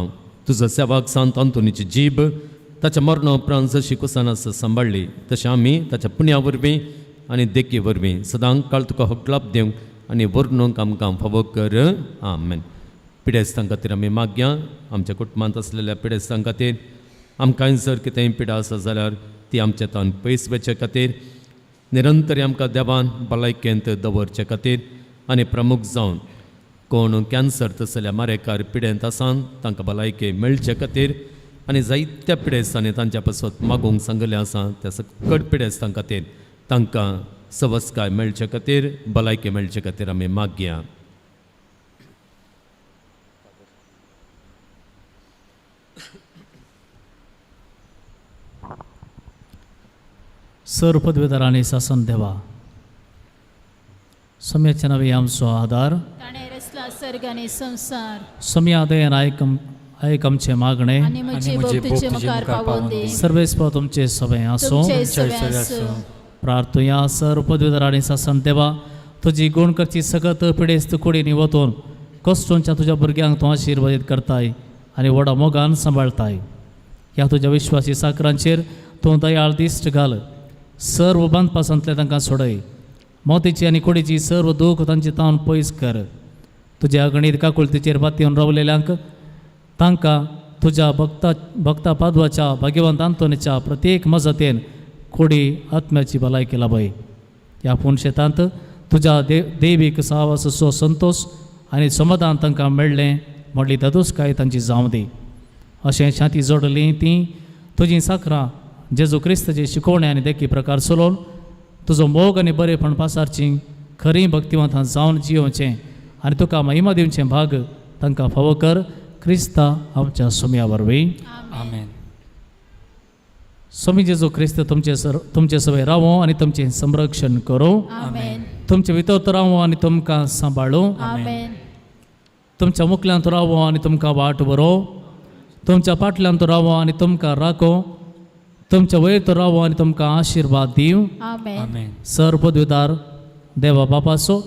तुजो सेवाक सांत आंतोनीची जीब ताच्या मरणा उपरांत जशी कुसानास सांबाळ्ळी तशें आमी ताच्या पुण्या वरवीं आनी देखी वरवीं सदांच काळ तुका हकलाप दिवंक आनी वर्णूंक आमकां फावो कर आमेन पिडेस्तां खातीर आमी मागया आमच्या कुटुंबांत आसलेल्या पिडेस्तां खातीर आमकांय जर कितेंय पिडा आसा जाल्यार ती आमचे तान पयस वेचे खातीर निरंतरी आमकां देवान भलायकेंत दवरचे खातीर आनी प्रमुख जावन कोण कॅन्सर तसल्या मारेकार पिडेंत आसान तांकां भलायके मेळचे खातीर आनी जायत्या पिडेस्तांनी तांच्या पासत मागूंक सांगलें आसा त्या सकट पिडेस्तां खातीर तांकां सवस्काय मेळचे खातीर भलायके मेळचे खातीर आमी मागया. सर पदवीधरांनी सासन देवा सम्याच्या नवे आमचो आदार ताणे रचला सर्ग आनी संसार सम्या दयेन आयक आमचे मागणे आनी म्हजे भक्तीचे मुखार पावोवन दे. सर्वेस्प तुमचे सभे आसो तुमचे सवे आसूं. प्रार्थया सर पदवीधरांनी सासन देवा तुजी गुण करची सगत पिडेस्त कुडीनी वतून कश्टोंच्या तुज्या भुरग्यांक तूं आशिर्वादीत करताय आनी व्हडा मोगान सांबाळताय. ह्या तुज्या विश्वासी साकरांचेर तूं दयाळ दिश्ट घाल. सर्व बंदपासांतले तांकां सोडय. मोतीची आनी कुडीची सर्व दूख तांचे तावन पयस कर. तुज्या अगणीत काकुळतीचेर बातयेवन रावलेल्यांक तांकां तुज्या भक्ता पादवाच्या भाग्यवंत आंतोनीच्या प्रत्येक मजतेन कुडी आत्म्याची भलायकी लाभय. ह्या पुणशेतांत तुज्या देवीक सावासो संतोष आनी समाधान तांकां मेळ्ळें म्हणली ददुसकाय तांची जावं दी. अशें छाती जोडलीं तीं तुजीं साकरां जेजू क्रिस्ताचे शिकोवणे आनी देखी प्रकार चलोवन तुजो मोग आनी बरेपण पासारची खरी भक्तिवंतां जावन जियोवचें आनी तुका महिमा दिवचें भाग तांकां फावो कर. क्रिस्ता आमच्या सोम्या वरवीं आमेन. स्वामी जेजू क्रिस्त तुमचे सवय रावो आनी तुमचें संरक्षण करो. आमेन. तुमचे भितर रावो आनी तुमकां सांबाळो. आमेन. तुमच्या मुखल्यांत रावो आनी तुमकां वाट बरो. तुमच्या फाटल्यांत रावो आनी तुमकां राखो. तुमच्या वयर रावो आनी तुमकां आशिर्वाद दिव. आमेन. आमेन. सर पदवीदार देवा बापाचो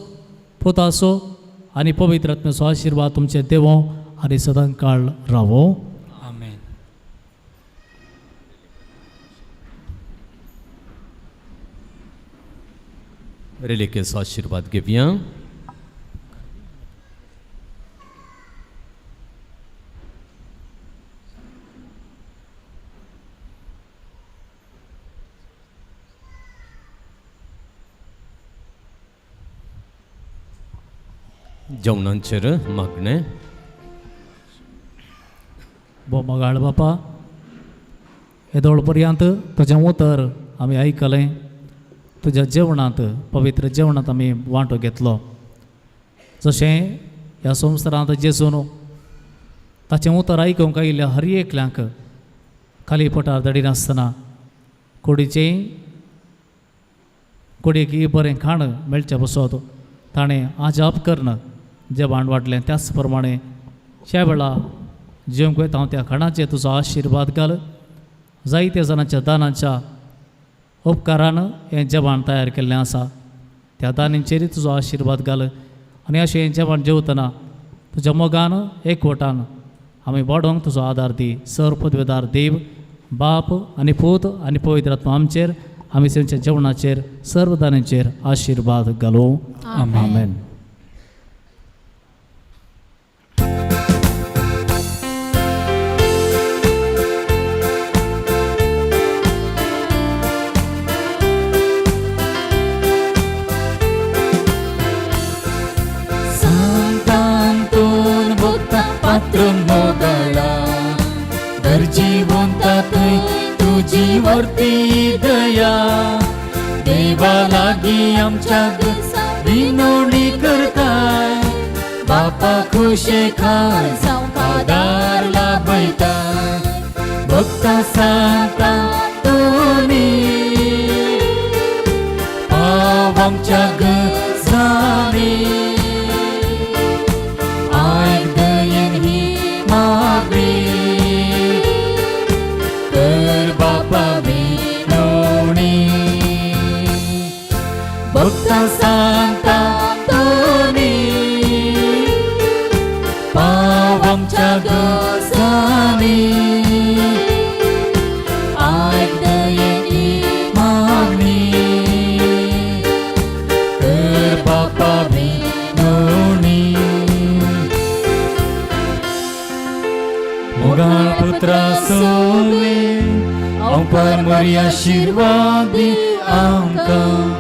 पुताचो आनी पवित्र आत्म्याचो आशिर्वाद तुमचे देवो आनी सदां काळ रावो. आमेन. रेलिकेचो आशिर्वाद घेवया. जेवणांचेर मागणें. बोमागाळ बापा येदोळ पर्यंत तुजें उतर आमी आयकलें. तुज्या जेवणांत पवित्र जेवणांत आमी वांटो घेतलो. जशें ह्या संवसारांत जेजून ताचें उतर आयकूंक आयिल्ल्या हर एकल्यांक खाली पोटार दडिनासतना कुडीक बरें खाण मेळचें बसत ताणें आजाप करन जेवण वाटलें. त्याच प्रमाणे ह्या वेळा जेवंक वयता हांव त्या खाणाचेर तुजो आशिर्वाद घाल. जायत्या जाणांच्या दानांच्या उपकारान हें जेवण तयार केल्लें आसा. त्या दानींचेरय तुजो आशिर्वाद घाल आनी अशें हें जेवण जेवतना तुज्या मोगान एकवटान आमी वाडोवंक तुजो आदार दी. सर पदवीदार देव बाप आनी पूत आनी पवित्र आत्मा आमचेर आमी तेंच्या जेवणाचेर सर्व दानींचेर आशिर्वाद घालूं. आमेन. पात्र मोगला गरजी वंता थंय तुजी वर्ती दया. देवा लागीं आमच्या विनवणी करताय. बापा खुशे खाय आदार लाभयताय. भक्ता सांगता तुमी पाव आमच्या गजाली. भक्ता सांगता तुमी पाव आमच्या गजाली. आयक दयेची मागणी कर बापा विनवणी. मोगाळ पुत्रा सोवे अवकार मरी आशिर्वाद दी आमकां.